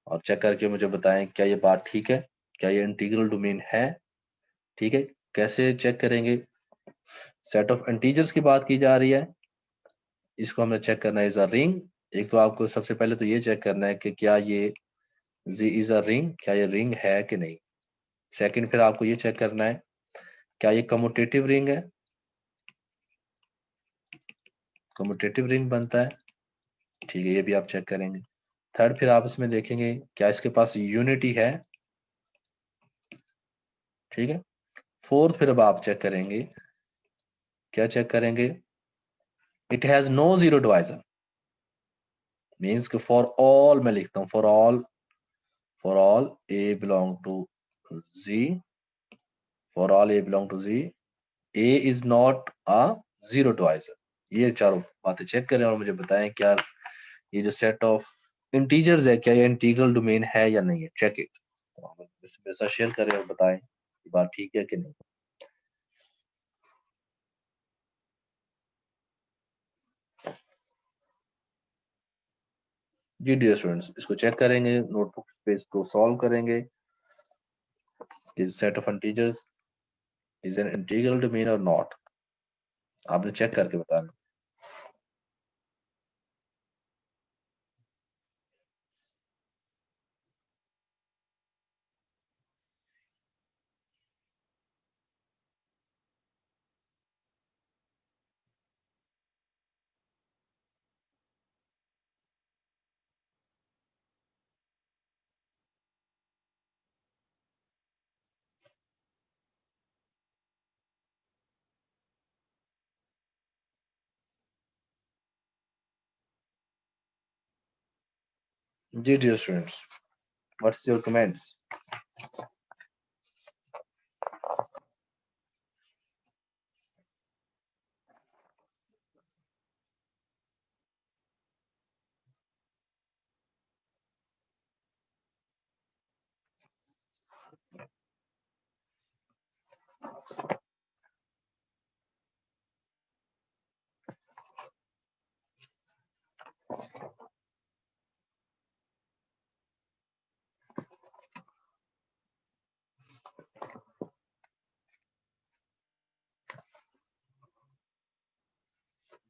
और चेक करके मुझे बताएं क्या ये बात ठीक है, क्या ये इंटीग्रल डोमेन है। ठीक है, कैसे चेक करेंगे, सेट ऑफ इंटीजर्स की बात की जा रही है, इसको हमें चेक करना है इज अ रिंग। एक तो आपको सबसे पहले तो ये चेक करना है कि क्या ये जी इज अ रिंग, क्या ये रिंग है कि नहीं। सेकंड, फिर आपको ये चेक करना है क्या ये कम्यूटेटिव रिंग है, कम्यूटेटिव रिंग बनता है। ठीक है, ये भी आप चेक करेंगे। थर्ड, फिर आप इसमें देखेंगे क्या इसके पास यूनिटी है। ठीक है, फोर्थ, फिर अब आप चेक करेंगे, क्या चेक करेंगे, it has no zero divisor. Means कि फॉर ऑल, मैं लिखता हूं for all a belong to G, for all a belong to G, a is not a zero divisor. ये चारों बातें चेक करें और मुझे बताएं क्या ये जो सेट ऑफ इंटीजर्स है क्या ये इंटीग्रल डोमेन है या नहीं है। चेक इट, मेरे साथ शेयर करें और बताएं ये बात ठीक है कि नहीं। जी डियर स्टूडेंट्स, इसको चेक करेंगे, नोटबुक पे इसको सॉल्व करेंगे। Is set of integers is an integral domain और नॉट, आपने चेक करके बताना। जी dear students, what's your comments.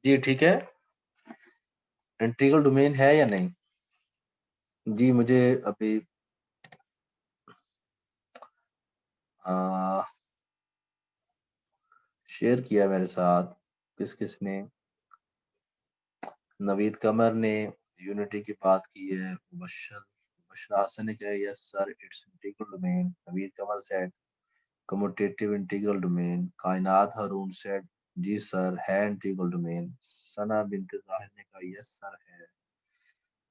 जी ठीक है, इंटीग्रल डोमेन है या नहीं। जी मुझे अभी शेयर किया मेरे साथ किस किसने, नवीद कमर ने यूनिटी की बात की है, मुबश्शरा हसन ने कहा yes sir it's integral domain, Naveed Qamar said commutative integral domain, कायनात हारून सेड जी सर है इंटीग्रल डोमेन, सना बिन्त जाहिर ने कहा यस सर है,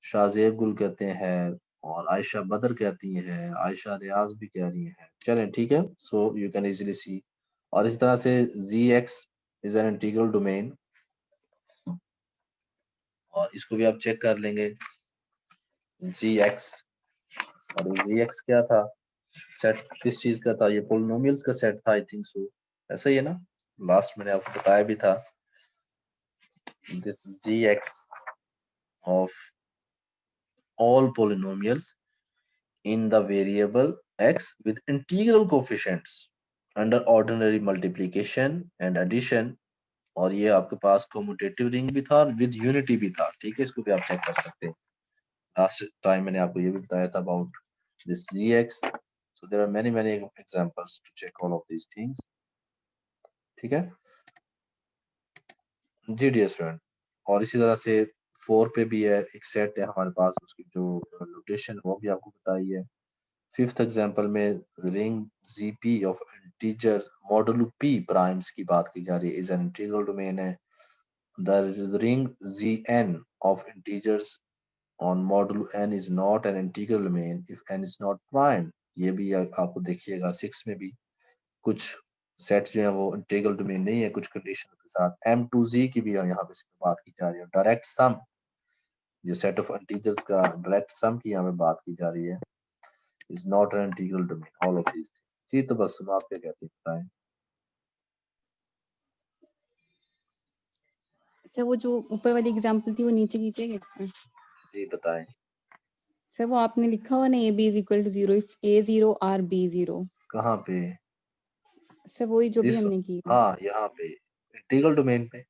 शाहजेब गुल कहते हैं, और आयशा बदर कहती है, आयशा रियाज भी कह रही है। चलें ठीक है, सो यू कैन इजीली सी। और इस तरह से ZX is an integral domain, और इसको भी आप चेक कर लेंगे ZX। और ZX क्या था, सेट किस चीज का था, ये पोलिनोमियल्स का सेट था आई थिंक सो, ऐसा ही है ना, लास्ट मैंने आपको बताया भी था, this ZX of all polynomials in the variable x with integral coefficients under ordinary multiplication and addition। और ये आपके पास कम्यूटेटिव रिंग भी था विद यूनिटी भी था, ठीक है, इसको भी आप चेक कर सकते हैं। लास्ट टाइम मैंने आपको ये भी बताया था about this ZX, so there are many examples to check all of these things, ठीक है जी डियर स्टूडेंट। और इसी तरह से 4 पे भी है, एक सेट है हमारे पास, उसकी जो नोटेशन वो भी आपको बताई है। 5th एग्जांपल में ring ZP of integer modulo P primes की बात की जा रही है, इज एन इंटीग्रल डोमेन है। The ring ZN of integers on modulo N is not an integral domain if N is not prime. ये भी आपको देखिएगा 6 में भी कुछ सेट्स जो है वो इंटीग्रल डोमेन नहीं है कुछ कंडीशन के साथ। M2Z की भी यहाँ पे बात की जा रही है। डायरेक्ट सम, जो सेट ऑफ इंटीजर्स का डायरेक्ट सम की यहाँ पे बात की जा रही है, is not an integral domain, all of these. जी तो बस सुनो, आप क्या कहते हैं बताएं।
सर वो जो ऊपर वाली एग्जांपल थी वो नीचे कीजिएगा।
जी बताएं।
सर वो आपने लिखा हुआ ना a b is equal to 0 if a 0 r b 0।
कहाँ पे?
सर वही जो भी
दिस,
हमने की।
हाँ यहाँ पे इंटीग्रल डोमेन पे।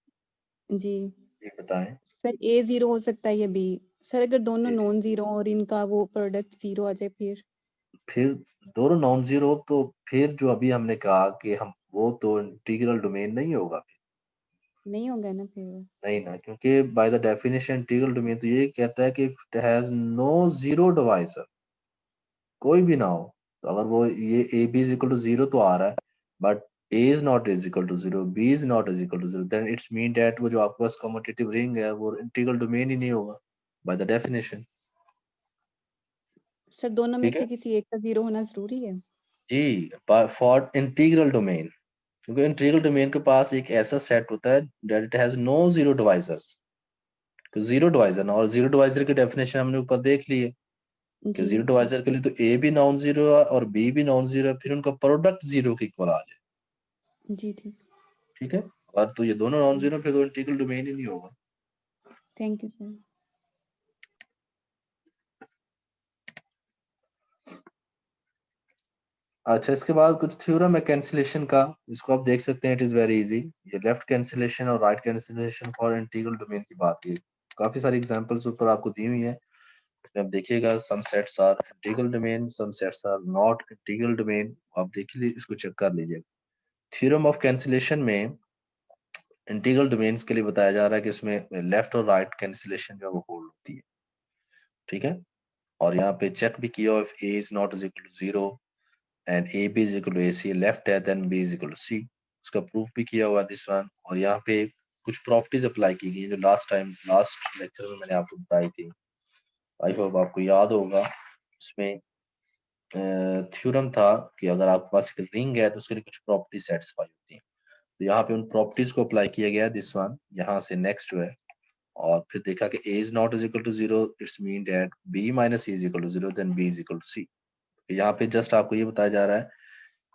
जी
जी बताएं।
सर a 0 हो सकता है या b। सर अगर दोनों
जी,
नॉन जीरो और इनका वो प्रोडक्ट 0 आ जाए
फिर दोनों नॉन जीरो तो फिर जो अभी हमने कहा कि हम वो तो इंटीग्रल डोमेन नहीं होगा,
नहीं होगा ना फिर।
नहीं ना, क्योंकि by the definition integral domain तो ये कहता है कि it has no zero divisor, कोई भी ना हो। तो अगर वो ये a B is equal to zero तो आ रहा है, but a is not is equal to zero, b is not is equal to zero, then it's mean that वो जो आपके पास कम्यूटेटिव रिंग है वो इंटीग्रल डोमेन ही नहीं होगा बाय द डेफिनेशन।
सर दोनों में
ठीक
से
है
किसी एक का 0 होना जरूरी है।
जी, फॉर इंटीग्रल डोमेन, क्योंकि इंटीग्रल डोमेन के पास एक ऐसा सेट होता है that it has no zero divisors, zero divisor ना, और जीरो डिवाइजर की डेफिनेशन हमने ऊपर देख ली है कि
जी
जीरो डिवाइजर के लिए तो ए भी नॉन जीरो है और बी भी नॉन जीरो है, फिर उनका प्रोडक्ट जीरो के इक्वल आ जाए,
जी ठीक।
ठीक है। और तो ये दोनों नॉन जीरो फिर तो इंटीग्रल डोमेन ही नहीं होगा।
Thank you sir.
अच्छा, इसके बाद कुछ थ्योरम है कैंसिलेशन का, इसको आप देख सकते हैं, इट इज वेरी इजी। ये लेफ्ट कैंसिलेशन और right cancellation for integral domain की बात की, काफी सारी एग्जांपल्स ऊपर आपको दी हुई है। अब देखिएगा, some sets are integral domain, some sets are not integral domain, आप देखिए इसको चेक कर लीजिए। थ्योरम ऑफ कैंसिलेशन में इंटीग्रल डोमेन्स के लिए बताया जा रहा है कि इसमें लेफ्ट और राइट कैंसिलेशन जो है वो होल्ड होती है, ठीक है। और यहाँ पे चेक भी किया, if a is not is equal to zero and A B is equal to A C, left है then B is equal to C, उसका प्रूफ भी किया हुआ दिस वन। और यहाँ पे कुछ प्रॉपर्टीज अप्लाई की गई जो लास्ट लेक्चर में मैंने आपको बताई थी, आई होप आपको याद होगा। उसमें थ्योरम था कि अगर आपके पास एक रिंग है तो उसके लिए कुछ प्रॉपर्टी सेटिस्फाई होती है, तो यहाँ पे उन प्रॉपर्टीज को अप्लाई किया गया दिस वन, यहाँ से नेक्स्ट जो है। और फिर देखा कि a is not is equal to zero, it's mean that b minus c is equal to zero, then b is equal to c। यहाँ पे जस्ट आपको ये बताया जा रहा है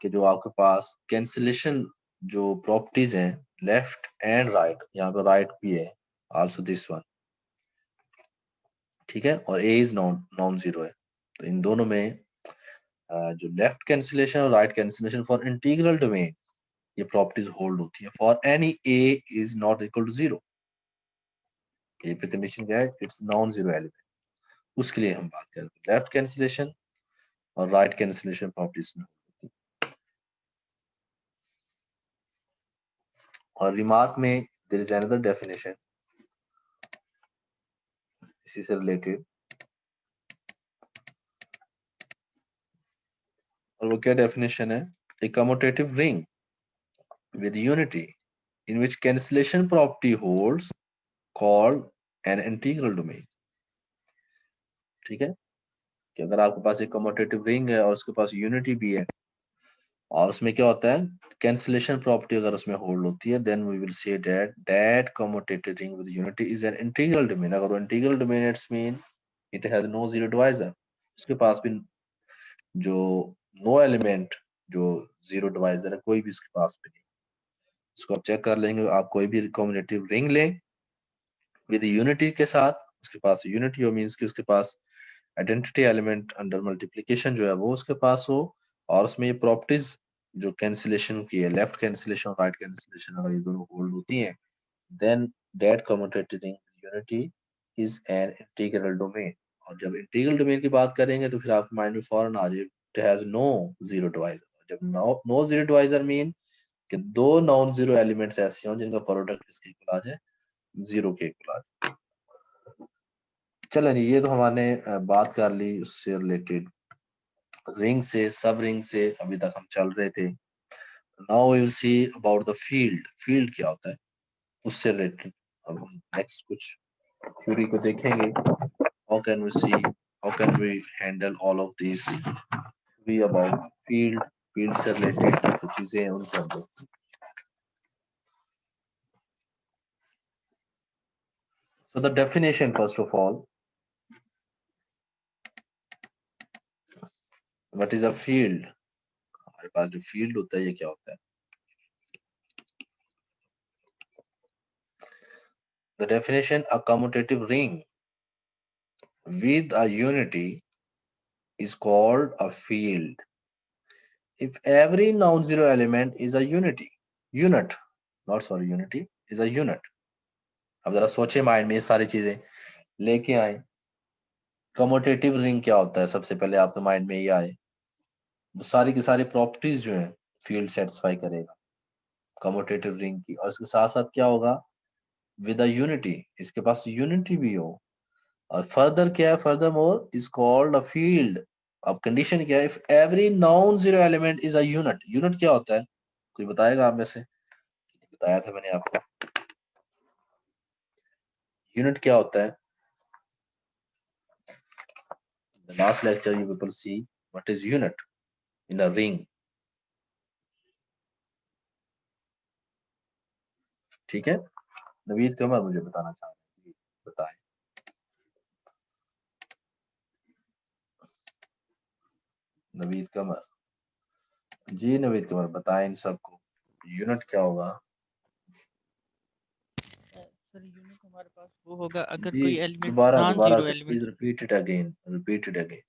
कि जो आपके पास कैंसिलेशन जो प्रॉपर्टीज हैं लेफ्ट एंड राइट, यहाँ पे राइट भी है आल्सो दिस वन, ठीक है, और a इज नॉन जीरो है, तो इन दोनों में जो लेफ्ट कैंसिलेशन और right cancellation for integral domain ये प्रॉपर्टीज होल्ड होती है for any a is not equal to zero. A पे कंडीशन क्या है, इट्स नॉन जीरो एलिमेंट, उसके लिए हम बात कर रहे हैं लेफ्ट कैंसिलेशन और राइट कैंसिलेशन प्रॉपर्टीज में। और रिमार्क में there is another definition इसी से related, और वो क्या definition है? A commutative ring with unity in which cancellation property holds called an integral domain. ठीक है, कि अगर आपके पास एक कम्यूटेटिव रिंग है और उसके पास यूनिटी भी है और उसमें क्या होता है, कैंसिलेशन प्रॉपर्टी अगर उसमें होल्ड होती है, then we will say that commutative ring with unity is an integral domain. अगर वो integral domain, it's mean it has no zero divisor. उसके पास भी जो नो एलिमेंट जो जीरो डिवाइजर है कोई भी उसके पास भी नहीं. इसको आप चेक कर लेंगे. आप कोई भी कम्यूटेटिव रिंग लें विद यूनिटी के साथ, उसके पास यूनिटी हो मींस कि उसके पास आइडेंटिटी एलिमेंट अंडर मल्टीप्लिकेशन जो है वो उसके पास हो, और उसमें ये प्रॉपर्टीज जो कैंसिलेशन की है, लेफ्ट कैंसिलेशन और राइट कैंसिलेशन, अगर ये दोनों होल्ड होती हैं, then that commutative ring unity is an integral domain. और जब इंटीग्रल डोमेन की बात करेंगे तो फिर आपके माइंड में फौरन आ जाए it has no zero divisor. जब नो जीरो डिवाइजर मीन कि दो नॉन जीरो एलिमेंट्स ऐसे हों जिनका प्रोडक्ट इसके इक्वल आ जाए, जीरो के इक्वल आ जाए. चलो नहीं, ये तो हमने बात कर ली उससे रिलेटेड, रिंग से, सब रिंग से अभी तक हम चल रहे थे. Now we will see about the field. Field क्या होता है उससे रिलेटेड अब हम नेक्स्ट कुछ थ्योरी को देखेंगे. How can we see, how can we handle all of this theory about field. Field से रिलेटेड जो चीजें हैं उनको हम देखते हैं. So the definition first of all, what is a field? हमारे पास जो फील्ड होता है ये क्या होता है? The definition: a commutative ring with a unity is called a field if every non-zero element is a unit, is a unit. अब जरा सोचे माइंड में ये सारी चीजें लेके आए. कम्यूटेटिव रिंग क्या होता है? सबसे पहले आपके माइंड में ये आए, वो सारी की सारी प्रॉपर्टीज जो है फील्ड सेटिस्फाई करेगा कम्यूटेटिव रिंग की. और इसके साथ साथ क्या होगा? विद अ यूनिटी, इसके पास यूनिटी भी हो. और फर्दर क्या है? Further more is called a field. अब कंडीशन क्या है? If every non zero element is a unit. Unit क्या होता है? कोई बताएगा आप में से? बताया था मैंने आपको. यूनिट क्या होता है? The last lecture you people see what is unit in a ring. ठीक है, नवीद कमर मुझे बताना चाह रहे हैं, बताएं. नवीद कमर जी, नवीद कमर बताएं इन सबको यूनिट क्या होगा.
सर यूनिट हमारे पास वो होगा अगर
जी
कोई एलिमेंट
दोबारा
नॉन
दोबारा
जीरो
से
element.
Please repeat it again, repeat it again.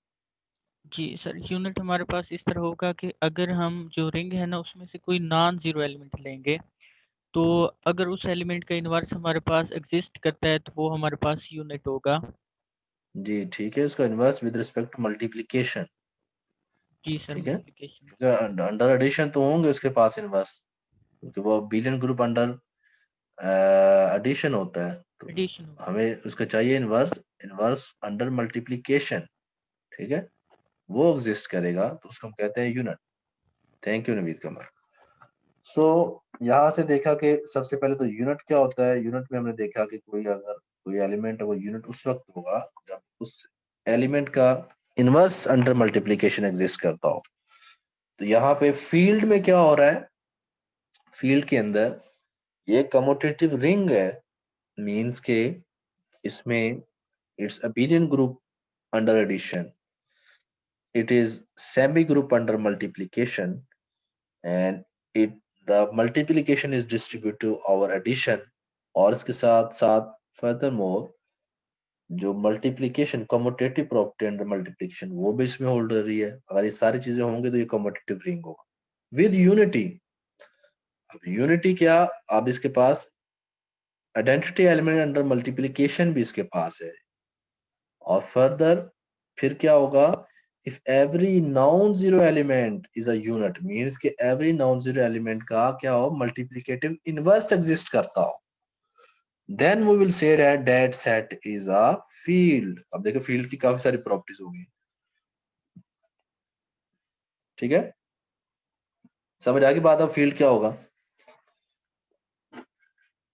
जी सर, यूनिट हमारे पास इस तरह होगा कि अगर हम जो रिंग है ना उसमें से कोई नॉन जीरो एलिमेंट लेंगे, तो अगर उस एलिमेंट का इनवर्स हमारे पास एग्जिस्ट करता है तो वो हमारे पास यूनिट होगा.
जी ठीक है, उसका inverse with respect to multiplication.
जी सर,
ठीक है,
मल्टीप्लिकेशन.
अंडर एडिशन तो होंगे उसके पास इनवर्स, क्योंकि वो बिलियन ग्रुप अंडर एडिशन होता है, तो
एडिशन.
हमें उसका चाहिए इनवर्स. इनवर्स अंडर मल्टीप्लिकेशन, ठीक है, वो एग्जिस्ट करेगा तो उसको हम कहते हैं यूनिट. थैंक यू नवीद कमर. सो यहाँ से देखा कि सबसे पहले तो यूनिट क्या होता है. यूनिट में हमने देखा कि कोई अगर कोई एलिमेंट है वो यूनिट उस वक्त होगा जब उस एलिमेंट का इनवर्स अंडर मल्टीप्लिकेशन एग्जिस्ट करता हो. तो यहाँ पे फील्ड में क्या हो रहा है? फील्ड के अंदर ये कम्यूटेटिव रिंग है, मींस के इसमें it's abelian group under addition, it is semi group under multiplication, and it the multiplication is distributed over addition. और इसके साथ साथ furthermore जो multiplication commutative property under multiplication वो भी इसमें होल्ड हो रही है. अगर ये सारी चीजें होंगी तो ये कम्यूटेटिव रिंग होगा विद यूनिटी. अब यूनिटी क्या? अब इसके पास आइडेंटिटी एलिमेंट अंडर मल्टीप्लिकेशन भी इसके पास है. और फर्दर फिर क्या होगा? If every non zero element is a unit, means कि एवरी नॉन जीरो एलिमेंट का क्या हो? मल्टीप्लिकेटिव इनवर्स एग्जिस्ट करता हो. then we will say that set is a field. अब देखो field की काफी सारी प्रॉपर्टीज होगी, ठीक है, समझ आ गई बात। अब फील्ड क्या होगा,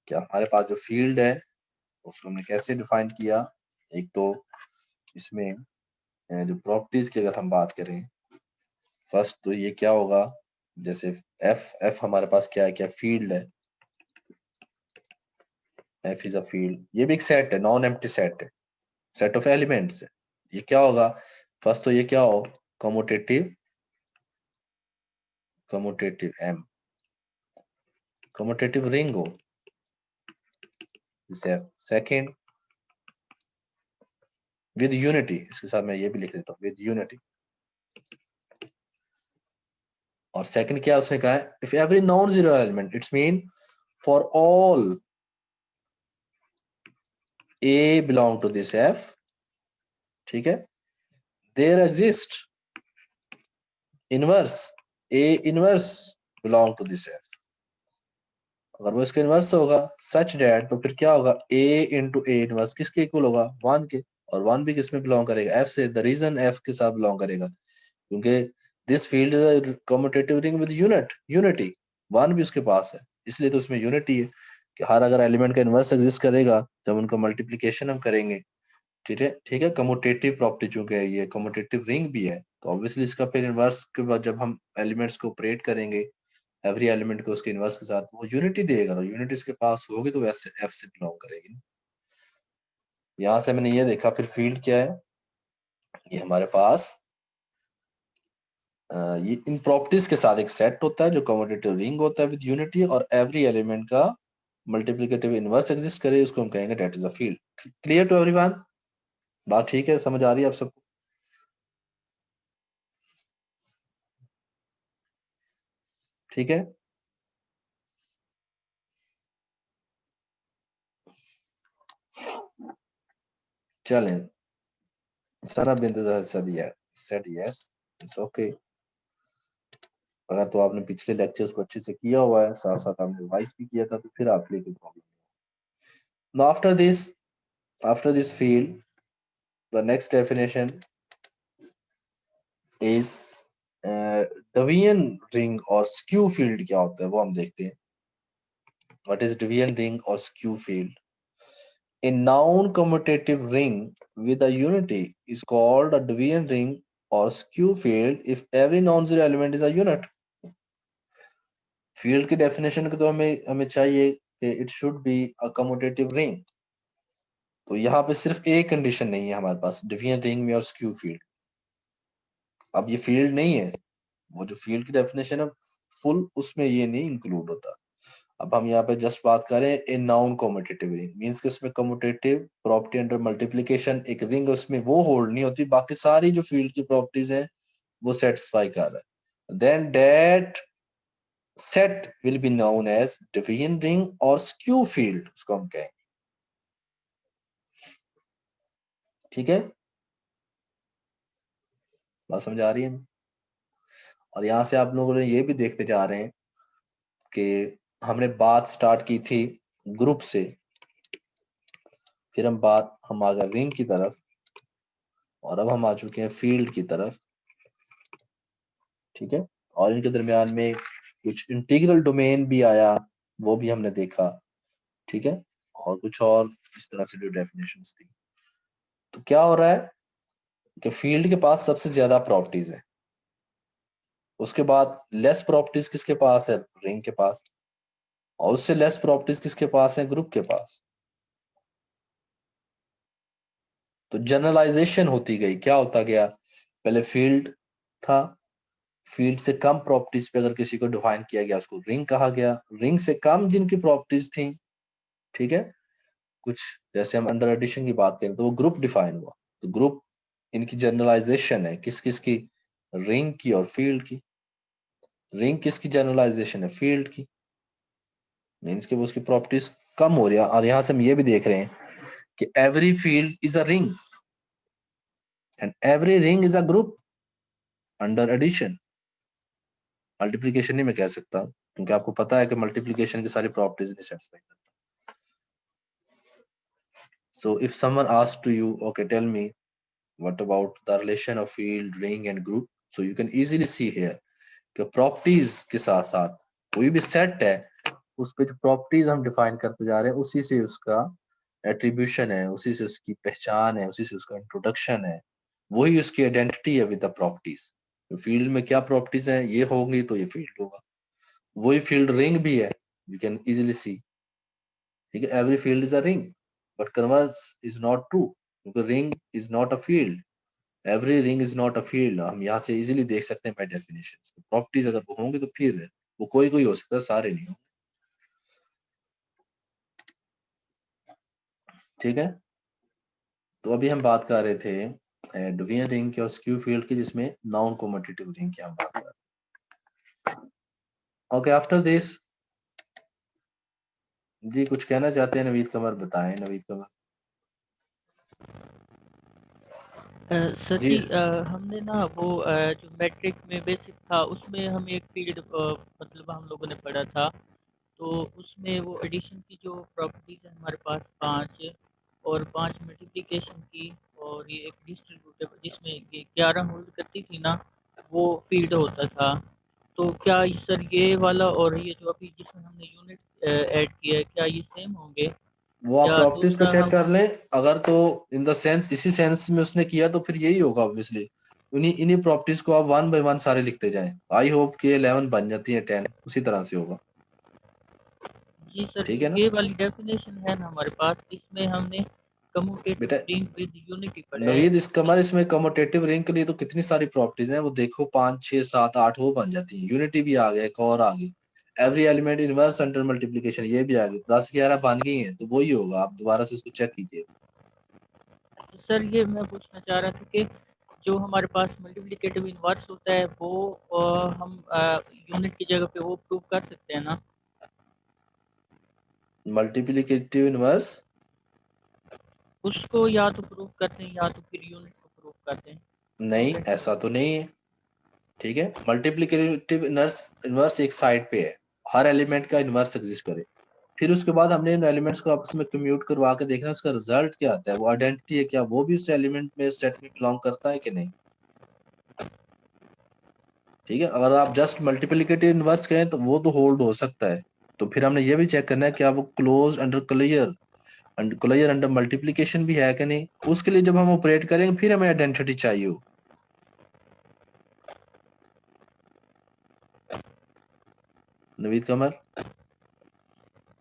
क्या हमारे पास जो फील्ड है उसको हमने कैसे डिफाइन किया। एक तो इसमें जो प्रॉपर्टीज की अगर हम बात करें, फर्स्ट तो ये क्या होगा, जैसे एफ हमारे पास क्या है, क्या फील्ड है, एफ इज अ फील्ड। ये भी एक सेट है, नॉन एम्प्टी सेट है, सेट ऑफ एलिमेंट्स है। ये क्या होगा, फर्स्ट तो ये क्या हो, कम्यूटेटिव एम, कम्यूटेटिव रिंग हो, सेकेंड विद यूनिटी, इसके साथ मैं ये भी लिख देता हूँ, विद यूनिटी। और सेकंड क्या उसने कहा है, if every non zero element, it's mean for all a belong to this F, ठीक है, there exist inverse a inverse belong to this F. अगर वो इसके इनवर्स होगा सच डेट, तो फिर क्या होगा, ए इंटू ए इनवर्स किसके इक्वल होगा, 1 के, और 1 भी किसमें बिलोंग करेगा, एफ से। द रीजन एफ के साथ बिलोंग करेगा क्योंकि this field is a commutative ring with unity, 1 भी उसके पास है, इसलिए तो उसमें यूनिटी है कि हर अगर एलिमेंट का इनवर्स एग्जिस्ट करेगा जब उनका मल्टीप्लिकेशन हम करेंगे, ठीक है, ठीक है। कम्यूटेटिव प्रॉपर्टी चूंकि ये कम्यूटेटिव रिंग भी है, तो ऑब्वियसली इसका फिर इनवर्स के बाद जब हम एलिमेंट्स को ऑपरेट करेंगे, एवरी एलिमेंट को उसके इनवर्स के साथ, वो यूनिटी देगा, तो यूनिटी इसके पास होगी तो वैसे एफ से बिलोंग करेगी। यहां से मैंने ये देखा, फिर फील्ड क्या है, ये हमारे पास ये इन प्रॉपर्टीज के साथ एक सेट होता है जो कम्यूटेटिव रिंग होता है विद यूनिटी, और एवरी एलिमेंट का मल्टीप्लिकेटिव इनवर्स एग्जिस्ट करे, उसको हम कहेंगे that is a field. Clear to everyone, बात ठीक है, समझ आ रही है आप सबको, ठीक है। चलें, सारा बिंदु said yes, it's okay। अगर तो आपने पिछले लेक्चर्स को अच्छे से किया हुआ है, साथ साथ आपने रिवाइज भी किया था, तो फिर आपके लिए कोई प्रॉब्लम नहीं। Now after this field, the next definition is division ring और स्क्यू फील्ड क्या होता है वो हम देखते हैं। व्हाट इज डिवीजन रिंग और skew field? A non-commutative ring with a unity is called a division ring or skew field if every non-zero element is a unit। Field की डेफिनेशन को तो हमें चाहिए कि it should be a commutative ring. तो यहाँ पे सिर्फ एक कंडीशन नहीं है हमारे पास डिवीजन रिंग में और स्क्यू फील्ड। अब ये फील्ड नहीं है, वो जो फील्ड की डेफिनेशन है फुल, उसमें ये नहीं इंक्लूड होता। अब हम यहाँ पे जस्ट बात करें a non commutative ring, means कि उसमें कम्यूटेटिव प्रॉपर्टी अंडर मल्टीप्लिकेशन एक रिंग उसमें वो होल्ड नहीं होती, बाकी सारी जो फील्ड की प्रॉपर्टीज हैं वो सेटिस्फाई कर रहा है, then that set will be known as division ring और स्क्यू फील्ड, उसको हम कहेंगे, ठीक है, बात समझ आ रही है। और यहाँ से आप लोगों ने ये भी देखते जा रहे हैं कि हमने बात स्टार्ट की थी ग्रुप से, फिर हम आ गए रिंग की तरफ, और अब हम आ चुके हैं फील्ड की तरफ, ठीक है। और इनके दरमियान में कुछ इंटीग्रल डोमेन भी आया, वो भी हमने देखा, ठीक है, और कुछ और इस तरह से जो डेफिनेशंस थी। तो क्या हो रहा है कि फील्ड के पास सबसे ज्यादा प्रॉपर्टीज है, उसके बाद लेस प्रॉपर्टीज किसके पास है, रिंग के पास, और उससे लेस प्रॉपर्टीज किसके पास है, ग्रुप के पास। तो जनरलाइजेशन होती गई, क्या होता गया, पहले फील्ड था, फील्ड से कम प्रॉपर्टीज पे अगर किसी को डिफाइन किया गया उसको रिंग कहा गया, रिंग से कम जिनकी प्रॉपर्टीज थी, ठीक है, कुछ जैसे हम अंडर एडिशन की बात करें तो वो ग्रुप डिफाइन हुआ। तो ग्रुप इनकी जनरलाइजेशन है, किस किस की, रिंग की और फील्ड की। रिंग किसकी जनरलाइजेशन है, फील्ड की, मीन्स के वो उसकी प्रॉपर्टीज कम हो रही है। और यहां से हम ये भी देख रहे हैं कि every field is a ring and every ring is a group under addition. Multiplication नहीं मैं कह सकता क्योंकि आपको पता है कि मल्टीप्लीकेशन की सारी प्रॉपर्टीज नहीं सेटिस्फाई करता। So if someone asks to you, okay, tell me what about the relation of field, ring and group, so you can easily see here कि properties के साथ साथ कोई भी set है उस पे जो properties हम define करते जा रहे हैं उसी से उसका attribution है, उसी से उसकी पहचान है, उसी से उसका introduction है, वही उसकी identity है with the properties। तो field में क्या properties हैं ये होंगी तो ये field होगा, वही field ring भी है, you can easily see। ठीक है, every field is a ring but converse is not true क्योंकि ring is not a field, every ring is not a field। हम यहाँ से easily देख सकते हैं by definition। properties अगर वो होंगे तो फिर है, वो कोई कोई हो सकता है, सारे नहीं होंगे। ठीक है, तो अभी हम बात कर रहे थे डिवीजन रिंग की और स्क्यू फील्ड की, जिसमें नॉन कम्यूटेटिव रिंग की हम बात कर रहे हैं। ओके, आफ्टर दिस जी कुछ कहना चाहते हैं नवीद कमर, बताएं नवीद कमर।
सर
जी
जी हमने ना वो जो मैट्रिक में बेसिक था उसमें हम एक फील्ड मतलब हम लोगों ने पढ़ा था, तो उसमें वो एडिशन की जो प्रॉपर्टीज है हमारे पास 5 और 5 मल्टीप्लिकेशन की, और ये एक डिस्ट्रीब्यूटिव जिसमें ये 11 होल्ड करती थी ना, वो फील्ड होता था। तो क्या सर ये वाला और ये जो अभी जिसमें हमने यूनिट ऐड किया है, क्या ये सेम होंगे?
वो आप
या
प्रॉपर्टीज को
दूसरा
चेक
हम
कर लें, अगर तो इन द सेंस इसी सेंस में उसने किया तो फिर यही होगा ऑब्वियसली। इन्हीं प्रॉपर्टीज को आप वन बाय वन सारे लिखते जाएं, आई होप कि 11 बन जाती है 10, उसी तरह से होगा।
जी सर,
ठीक
जो
है ना
ये वाली डेफिनेशन है ना हमारे पास, इसमें हमने कम्यूटेटिव
बेटा
रिंग विद यूनिटी पढ़ा है।
नवीद, इसका हमारे इसमें कम्यूटेटिव रिंग के लिए तो कितनी सारी प्रॉपर्टीज हैं, वो देखो 5 6 7 8 वो बन जाती है। यूनिटी भी आ गया, एक और आ गई, every element inverse under multiplication, ये भी आ गई, 10 11 बन गई है, तो वही होगा। आप दोबारा से इसको चेक कीजिए।
तो सर ये मैं पूछना चाह रहा था कि जो हमारे पास मल्टीप्लिकेटिव इनवर्स होता है वो हम यूनिट की जगह पे वो प्रूव कर सकते हैं ना?
मल्टीप्लिकेटिव इनवर्स
उसको या तो प्रूव करते हैं या तो फिर यूनिट को प्रूव करते हैं।
नहीं, ऐसा तो नहीं है। ठीक है, मल्टीप्लिकेटिव इनवर्स इनवर्स एक साइड पे है, हर एलिमेंट का इनवर्स एग्जिस्ट करे, फिर उसके बाद हमने इन एलिमेंट्स को आपस में कम्यूट करवा के देखना उसका रिजल्ट क्या आता है, वो आइडेंटिटी है क्या, वो भी उस एलिमेंट में सेट में बिलोंग करता है कि नहीं। ठीक है, अगर आप जस्ट मल्टीप्लिकेटिव इनवर्स कहें तो वो तो होल्ड हो सकता है, तो फिर हमने ये भी चेक करना है क्या वो close under clear under multiplication भी है कि नहीं। उसके लिए जब हम ऑपरेट करेंगे फिर हमें आइडेंटिटी चाहिए हो। नवीद कमर,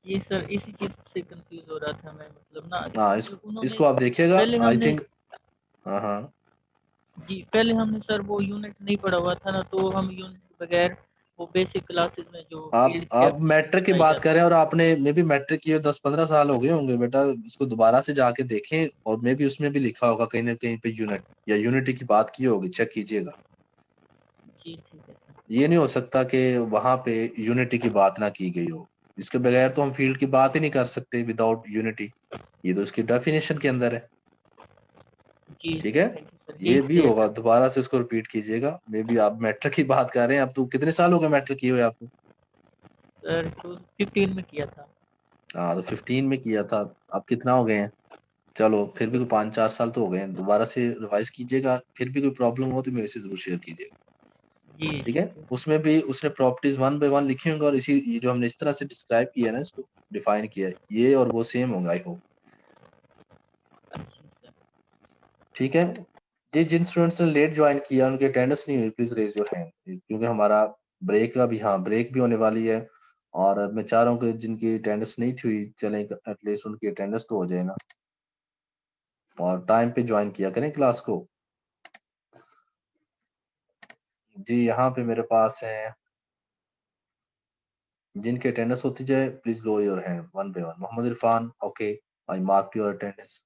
ये सर इसी चीज से कंफ्यूज हो रहा था मैं, मतलब ना
हाँ
क्योंकि उन्होंने
इसको आप देखिएगा,
पहले
आई
हमने
थिंक। हाँ हाँ,
जी पहले हमने सर वो यूनिट नहीं पढ़ा हुआ था ना, तो हम यूनिट के बगैर वो बेसिक क्लासेस में जो फील्ड की
आप
डेफिनेशन
मैट्रिक की
बताई
बात
जाती
करें
है।
और आपने मे भी मैट्रिक किए 10 15 साल हो गए होंगे बेटा, इसको दोबारा से जाके देखें और मे भी उसमें भी लिखा होगा कहीं ना कहीं पे यूनिट या यूनिटी की बात की होगी, चेक कीजिएगा।
जी ठीक है सर।
ये नहीं हो सकता कि वहां पे यूनिटी की बात ना की गई हो, इसके बगैर तो हम फील्ड की बात ही नहीं कर सकते विदाउट यूनिटी, ये तो उसकी डेफिनेशन के अंदर है।
जी
ठीक
सर,
है,
थैंक यू सर, यही
ये भी होगा,
क्लियर।
दोबारा से उसको रिपीट कीजिएगा। मे बी आप मैट्रिक की बात कर रहे हैं, अब तो कितने साल हो गए मैट्रिक किए हुए आपको?
सर तो 15 में किया था।
हाँ तो 15 में किया था, अब कितना हो गए हैं? चलो फिर भी तो 5 4 साल तो हो गए हैं, दोबारा से रिवाइज कीजिएगा, फिर भी कोई प्रॉब्लम हो तो मेरे से जरूर शेयर कीजिएगा।
जी
ठीक है,
ठीक है।
उसमें भी उसने प्रॉपर्टीज वन बाय वन लिखी होंगी और इसी ये जो हमने इस तरह से डिस्क्राइब किया है ना, इसको डिफाइन किया है, ये और वो सेम होगा आई होप।
Ji sir.
ठीक है जी, जिन स्टूडेंट्स ने लेट ज्वाइन किया उनकी अटेंडेंस नहीं हुई, प्लीज रेज योर हैंड, क्योंकि हमारा ब्रेक का भी, हाँ ब्रेक भी होने वाली है, और मैं चाह रहा हूँ कि जिनकी अटेंडेंस नहीं थी हुई, चले एटलीस्ट उनकी अटेंडेंस तो हो जाए ना, और टाइम पे ज्वाइन किया करें क्लास को। जी यहाँ पे मेरे पास है जिनकी अटेंडेंस होती जाए, please low your hand one by one. Mohammad Irfan, okay, I mark your attendance.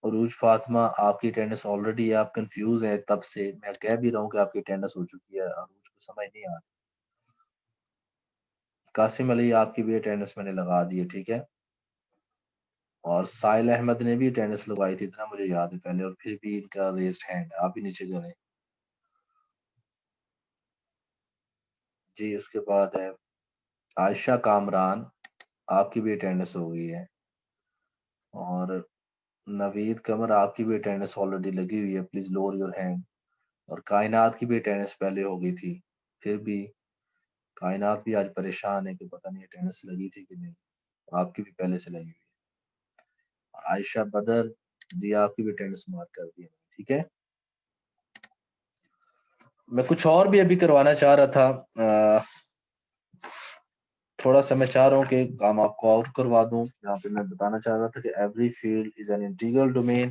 Urooj Fatima, आपकी अटेंडेंस ऑलरेडी है, आप कंफ्यूज हैं, तब से मैं कह भी रहा हूँ कि आपकी अटेंडेंस हो चुकी है, उरूज को समझ नहीं आ रही। कासिम अली, आपकी भी अटेंडेंस मैंने लगा दी है, ठीक है, और साहिल अहमद ने भी अटेंडेंस लगवाई थी, इतना मुझे याद है पहले, और फिर भी इनका रेज्ड हैंड, आप भी नीचे करें। जी उसके बाद है आयशा कामरान, आपकी भी अटेंडेंस हो गई है। और नवीद कमर, आपकी भी अटेंडेंस ऑलरेडी लगी हुई है, प्लीज लोअर योर हैंड। और कायनात की भी अटेंडेंस पहले हो गई थी, फिर भी कायनात भी आज परेशान है कि पता नहीं अटेंडेंस लगी थी कि नहीं। आपकी भी पहले से लगी हुई है। और आयशा बदर जी, आपकी भी अटेंडेंस मार्क कर दी है, ठीक है। मैं कुछ और भी अभी करवाना चाह रहा था, थोड़ा सा मैं चाह रहा हूँ कि काम आपको और करवा दूं। यहाँ पे मैं बताना चाह रहा था कि every field is an integral domain,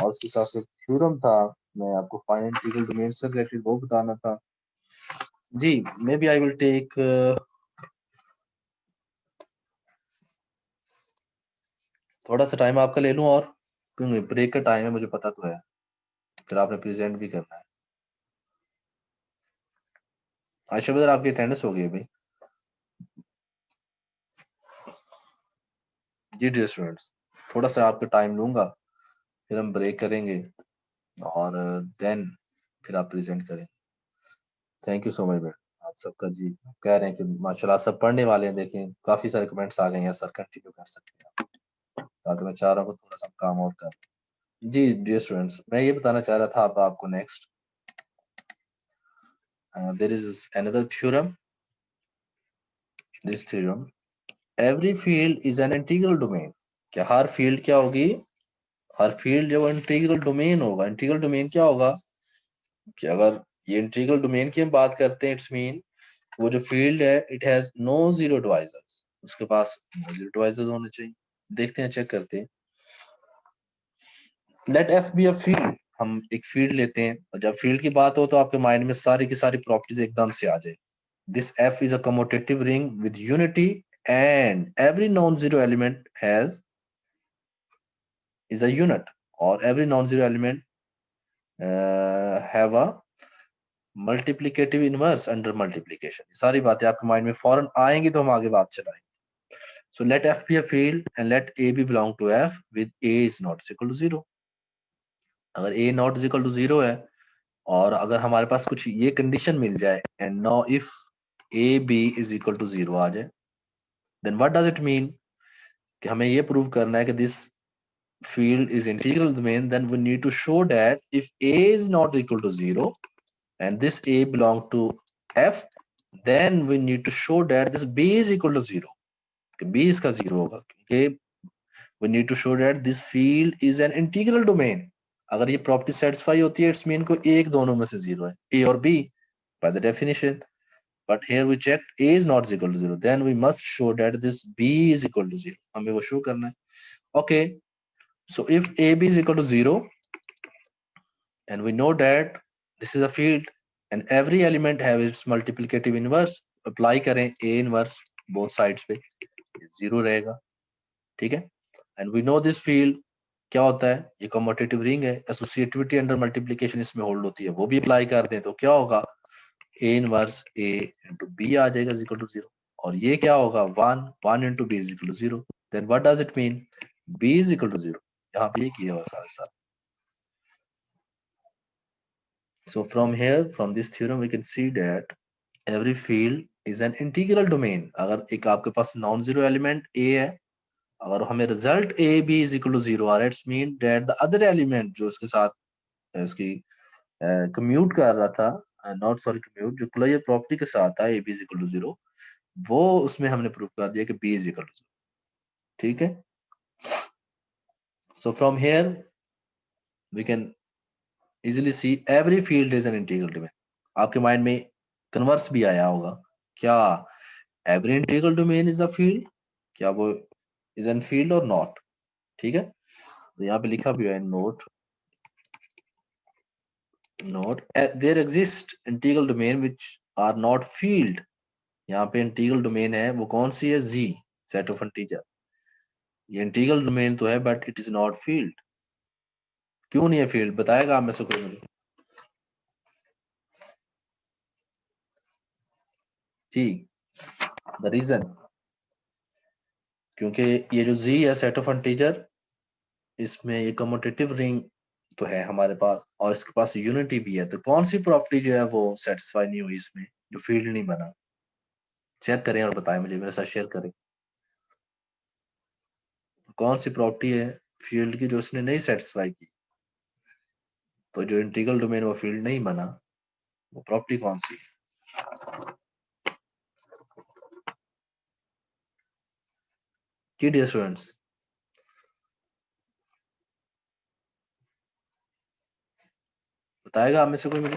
और उसके साथ एक थ्योरम था, मैं आपको फाइनल इंटीग्रल डोमेन से रिलेटेड वो बताना था। जी, maybe I will take थोड़ा सा टाइम आपका ले लूं, और क्योंकि ब्रेक का टाइम है, मुझे पता तो है, फिर आपने प्रेजेंट भी करना है। आयशा बदर, आपकी अटेंडेंस हो गई है भाई? जी डियर स्टूडेंट्स, थोड़ा सा आपका टाइम लूंगा, फिर हम ब्रेक करेंगे और देन फिर आप प्रेजेंट करें। Thank you so much madam, आप सबका जी कह रहे हैं कि माशाल्लाह सब पढ़ने वाले हैं। देखें काफी सारे कमेंट्स आ गए हैं, सर कंटिन्यू कर सकते हैं आप, ताकि मैं चाह रहा हूँ थोड़ा सा काम और कर। जी डियर स्टूडेंट्स, मैं ये बताना चाह रहा था आपको next, there is another theorem, this theorem, every field is an integral domain. क्या हर फील्ड क्या होगी? हर फील्ड जो इंटीग्रल डोमेन होगा। इंटीग्रल डोमेन क्या होगा कि अगर ये इंटीग्रल डोमेन की हम बात करते हैं, इट्स मीन वो जो फील्ड है it has no zero divisors, उसके पास नो जीरो डिवाइजर्स होने चाहिए। देखते हैं, चेक करते हैं। Let F be a field, हम एक फील्ड लेते हैं, और जब फील्ड की बात हो तो आपके माइंड में सारी की सारी प्रॉपर्टीज एकदम से आ जाए। This F is a commutative ring with unity and every non zero element has is a unit, or every non-zero element have a multiplicative inverse under multiplication। सारी बातें आपके माइंड में फौरन आएंगी तो हम आगे बात चलाएंगे। So let F be a field and let A be belong to F with A is not equal to 0। अगर A not equal to 0 है, और अगर हमारे पास कुछ ये कंडीशन मिल जाए and now if A B is equal to 0 आ जाए, then what does it mean कि हमें ये प्रूव करना है कि this field is integral domain, then we need to show that if A is not equal to 0 and this A belong to F, then we need to show that this B is equal to 0। B इसका 0 होगा, क्योंकि we need to show that this field is an integral domain। अगर ये property satisfy होती है, it's mean को एक दोनों में से 0 है, A और B by the definition। But here we checked A is not equal to 0, then we must show that this B is equal to 0। हमें वो शो करना है। Okay, so if AB is equal to 0 and we know that this is a field and every element have its multiplicative inverse, apply करें A inverse both sides पे, 0 रहेगा, ठीक है। and we know this field क्या होता है, ये commutative ring है, एसोसिएटिविटी अंडर मल्टीप्लिकेशन इसमें होल्ड होती है, वो भी अप्लाई कर दें तो क्या होगा, A inverse A into B आ जाएगा इज इक्वल टू 0। और ये क्या होगा, 1 into B is equal to 0। Then what does it mean, B is equal to 0। यहाँ पे ये किया हुआ साथ साथ। So from here, from this theorem we can see that every field is an integral domain। अगर एक आपके पास नॉन जीरो एलिमेंट A है, अगर हमें result A B is equal to 0 आ रहा है, it's mean that the other element जो इसके साथ उसकी कम्यूट कर रहा था, नॉट सॉरी कम्यूट, जो क्लोजर प्रॉपर्टी के साथ था A B is equal to 0, वो उसमें हमने प्रूफ कर दिया कि B is equal to 0, ठीक है। So from here we can easily see every field is an integral domain। आपके माइंड में कन्वर्स भी आया होगा, क्या every integral domain is a field, क्या वो is an field or not, ठीक है। तो यहाँ पे लिखा भी है note there exist integral domain which are not field। यहाँ पे इंटीग्रल डोमेन है, वो कौन सी है, Z सेट ऑफ इंटीजर। ये इंटीग्रल डोमेन तो है but it is not field. क्यों नहीं है फील्ड, बताएगा आप में से कोई मुझे जी, द रीजन, क्योंकि ये जो Z है सेट ऑफ इंटीजर, इसमें ये कम्यूटेटिव रिंग तो है हमारे पास, और इसके पास यूनिटी भी है, तो कौन सी प्रॉपर्टी जो है वो सेटिस्फाई नहीं हुई इसमें, जो फील्ड नहीं बना। चेक करें और बताएं मुझे, मेरे साथ शेयर करें। कौन सी प्रॉपर्टी है फील्ड की जो उसने नहीं सेटिस्फाई की, तो जो इंटीग्रल डोमेन वो फील्ड नहीं बना, वो प्रॉपर्टी कौन सी? जी डियर स्टूडेंट्स, बताएगा आप में से कोई मुझे?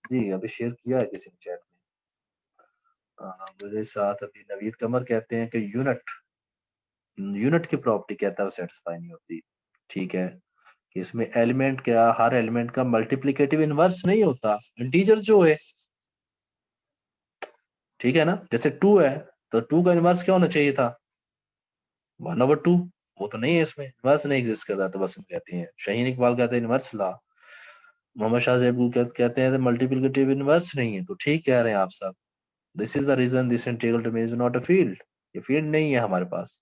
जी अभी शेयर किया है किसी ने चैट में। मेरे साथ अभी नवीद कमर कहते हैं कि यूनिट की प्रॉपर्टी कहता है सेटिस्फाई नहीं होती। ठीक है कि इसमें एलिमेंट क्या, हर एलिमेंट का मल्टीप्लिकेटिव इनवर्स नहीं होता, इंटीजर जो है। ठीक है ना, जैसे 2 है तो 2 का इनवर्स क्या होना चाहिए था? 1/2। वो तो नहीं है, इसमें इनवर्स नहीं एग्जिस्ट करता, तो बस हम कहते हैं शाहीन इकबाल कहते हैं इनवर्स ला, मोहम्मद शाह ज़ैबुल कहते हैं मल्टीप्लिकेटिव इनवर्स नहीं है। तो ठीक कह रहे हैं आप सब, this is the reason this integral domain is not a field, ये फील्ड नहीं है हमारे पास।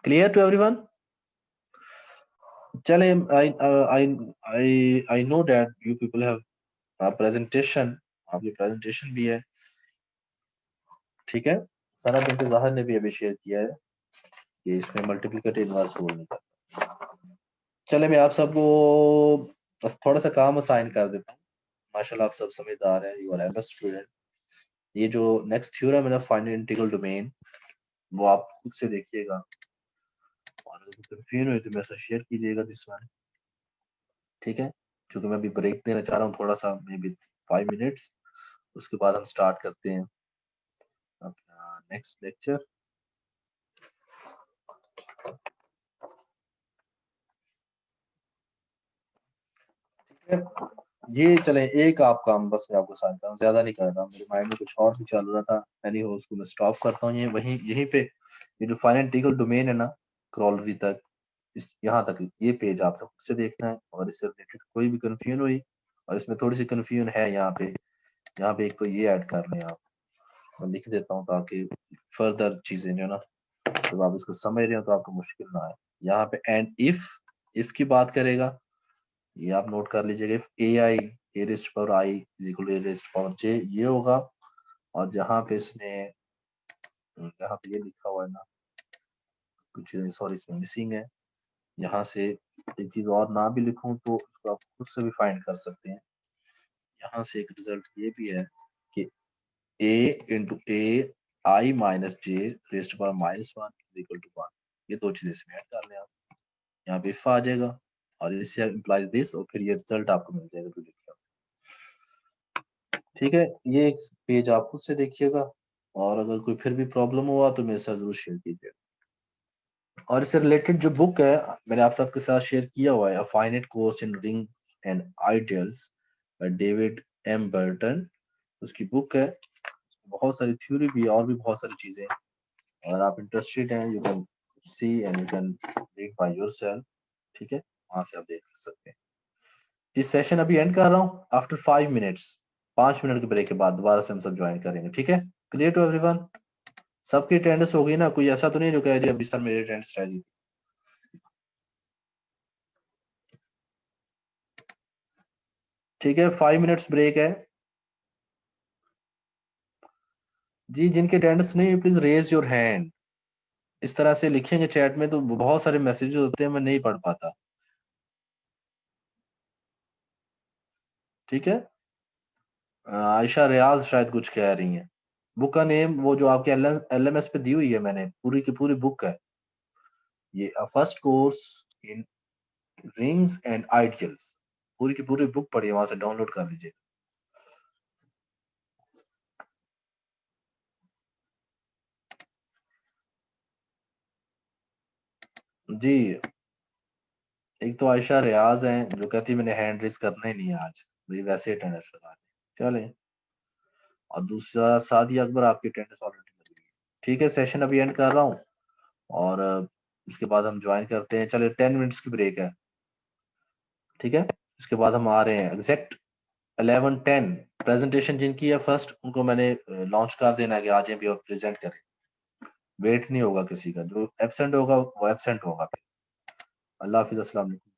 Clear to everyone? चले, I know that you people have presentation, आपकी प्रेजेंटेशन भी है। ठीक है, सना बिन्त ज़ाहर ने भी अभी शेयर किया है कि इसमें मल्टीप्लिकेटिव इनवर्स रूल नहीं करता। चले मैं आप सबको बस थोड़ा सा काम असाइन कर देता हूँ। माशाल्लाह आप सब समझदार हैं, यू आर एम स्टूडेंट। ये जो नेक्स्ट थ्योरम है ना फाइनाइट इंटीग्रल डोमेन, वो आप खुद से देखिएगा, और अगर कंफ्यूजन हुई तो मेरे साथ शेयर कीजिएगा दिस वन। ठीक है, क्योंकि मैं अभी ब्रेक देना चाह रहा हूँ थोड़ा सा, मे बी 5 मिनट्स, उसके बाद हम स्टार्ट करते हैं अपना नेक्स्ट लेक्चर। ये चले एक आप काम बस मैं आपको समझता हूँ, ज्यादा नहीं कर रहा, मेरे माइंड में कुछ और भी चल रहा था। एनी हो, उसको मैं स्टॉप करता हूँ। ये वहीं यहीं पे ये जो फाइनाइट इंटीग्रल डोमेन है ना क्रॉलरी तक, इस यहाँ तक ये पेज आप लोग खुद से देखना है, और इससे रिलेटेड कोई भी कंफ्यूजन हुई, और इसमें थोड़ी सी कंफ्यूजन है यहाँ पे एक तो ये ऐड कर लें आप, मैं लिख देता हूँ ताकि फर्दर चीजें जो ना जब आप इसको समझ रहे हो तो आपको मुश्किल ना आए। यहाँ पे एंड इफ की बात करेगा, ये आप नोट कर लीजिएगा, if ai a raised power I is equal to a raised power j, ये होगा। और जहां पे इसने जहां पे ये लिखा हुआ है ना, कुछ चीजें सॉरी इसमें मिसिंग है, यहाँ से एक चीज और ना भी लिखूं तो उसको आप खुद से भी फाइंड कर सकते हैं। यहाँ से एक रिजल्ट ये भी है कि a into a I minus j rest power -1 is equal to 1, ये दो चीजें इसमें ऐड कर लें आप, यहाँ पे इफ आ जाएगा और इससे इम्प्लाइज दिस, और फिर ये रिजल्ट आपको मिल जाएगा जो लिखा। ठीक है, ये एक पेज आप खुद से देखिएगा, और अगर कोई फिर भी प्रॉब्लम हुआ तो मेरे साथ जरूर शेयर कीजिए। और इससे रिलेटेड जो बुक है मैंने आप सबके साथ शेयर किया हुआ है, finite course in ring and ideals by David M Burton, उसकी बुक है, बहुत सारी थ्योरी भी है और भी बहुत सारी चीजें, अगर आप इंटरेस्टेड हैं you can C and you can read by yourself. ठीक है, वहां से आप देख सकते हैं। इस सेशन अभी एंड कर रहा हूँ आफ्टर 5 मिनट्स, 5 मिनट के ब्रेक के बाद दोबारा से हम सब ज्वाइन करेंगे। ठीक है, क्लियर टू एवरीवन? सबकी अटेंडेंस हो गई ना? कोई ऐसा तो नहीं जो कह रही अभी सर मेरी अटेंडेंस रह गई? ठीक है, 5 मिनट्स ब्रेक है जी। जिनके अटेंडेंस नहीं प्लीज रेज योर हैंड, इस तरह से लिखेंगे चैट में तो बहुत सारे मैसेजेस होते हैं, मैं नहीं पढ़ पाता। ठीक है, आयशा रियाज शायद कुछ कह रही हैं। बुक का नेम वो जो आपके LMS पे दी हुई है मैंने, पूरी की पूरी बुक है ये, first course in rings and ideals, पूरी की पूरी बुक पढ़िए, वहां से डाउनलोड कर लीजिए। जी, एक तो आयशा रियाज हैं जो कहती है मैंने हैंड रेज करना ही नहीं है आज, मेरी वैसे अटेंडेंस लगा दी। चले, और दूसरा सादिया अकबर, आपकी अटेंडेंस ऑलरेडी लगी है। ठीक है, सेशन अभी एंड कर रहा हूँ, और इसके बाद हम ज्वाइन करते हैं। चले, 10 मिनट्स की ब्रेक है। ठीक है, इसके बाद हम आ रहे हैं एग्जैक्ट 11:10। प्रेजेंटेशन जिनकी है फर्स्ट, उनको मैंने लॉन्च कर देना है कि आज भी और प्रेजेंट करें, वेट नहीं होगा किसी का, जो एब्सेंट होगा वो एब्सेंट होगा। अल्लाह हाफिज, अस्सलाम वालेकुम।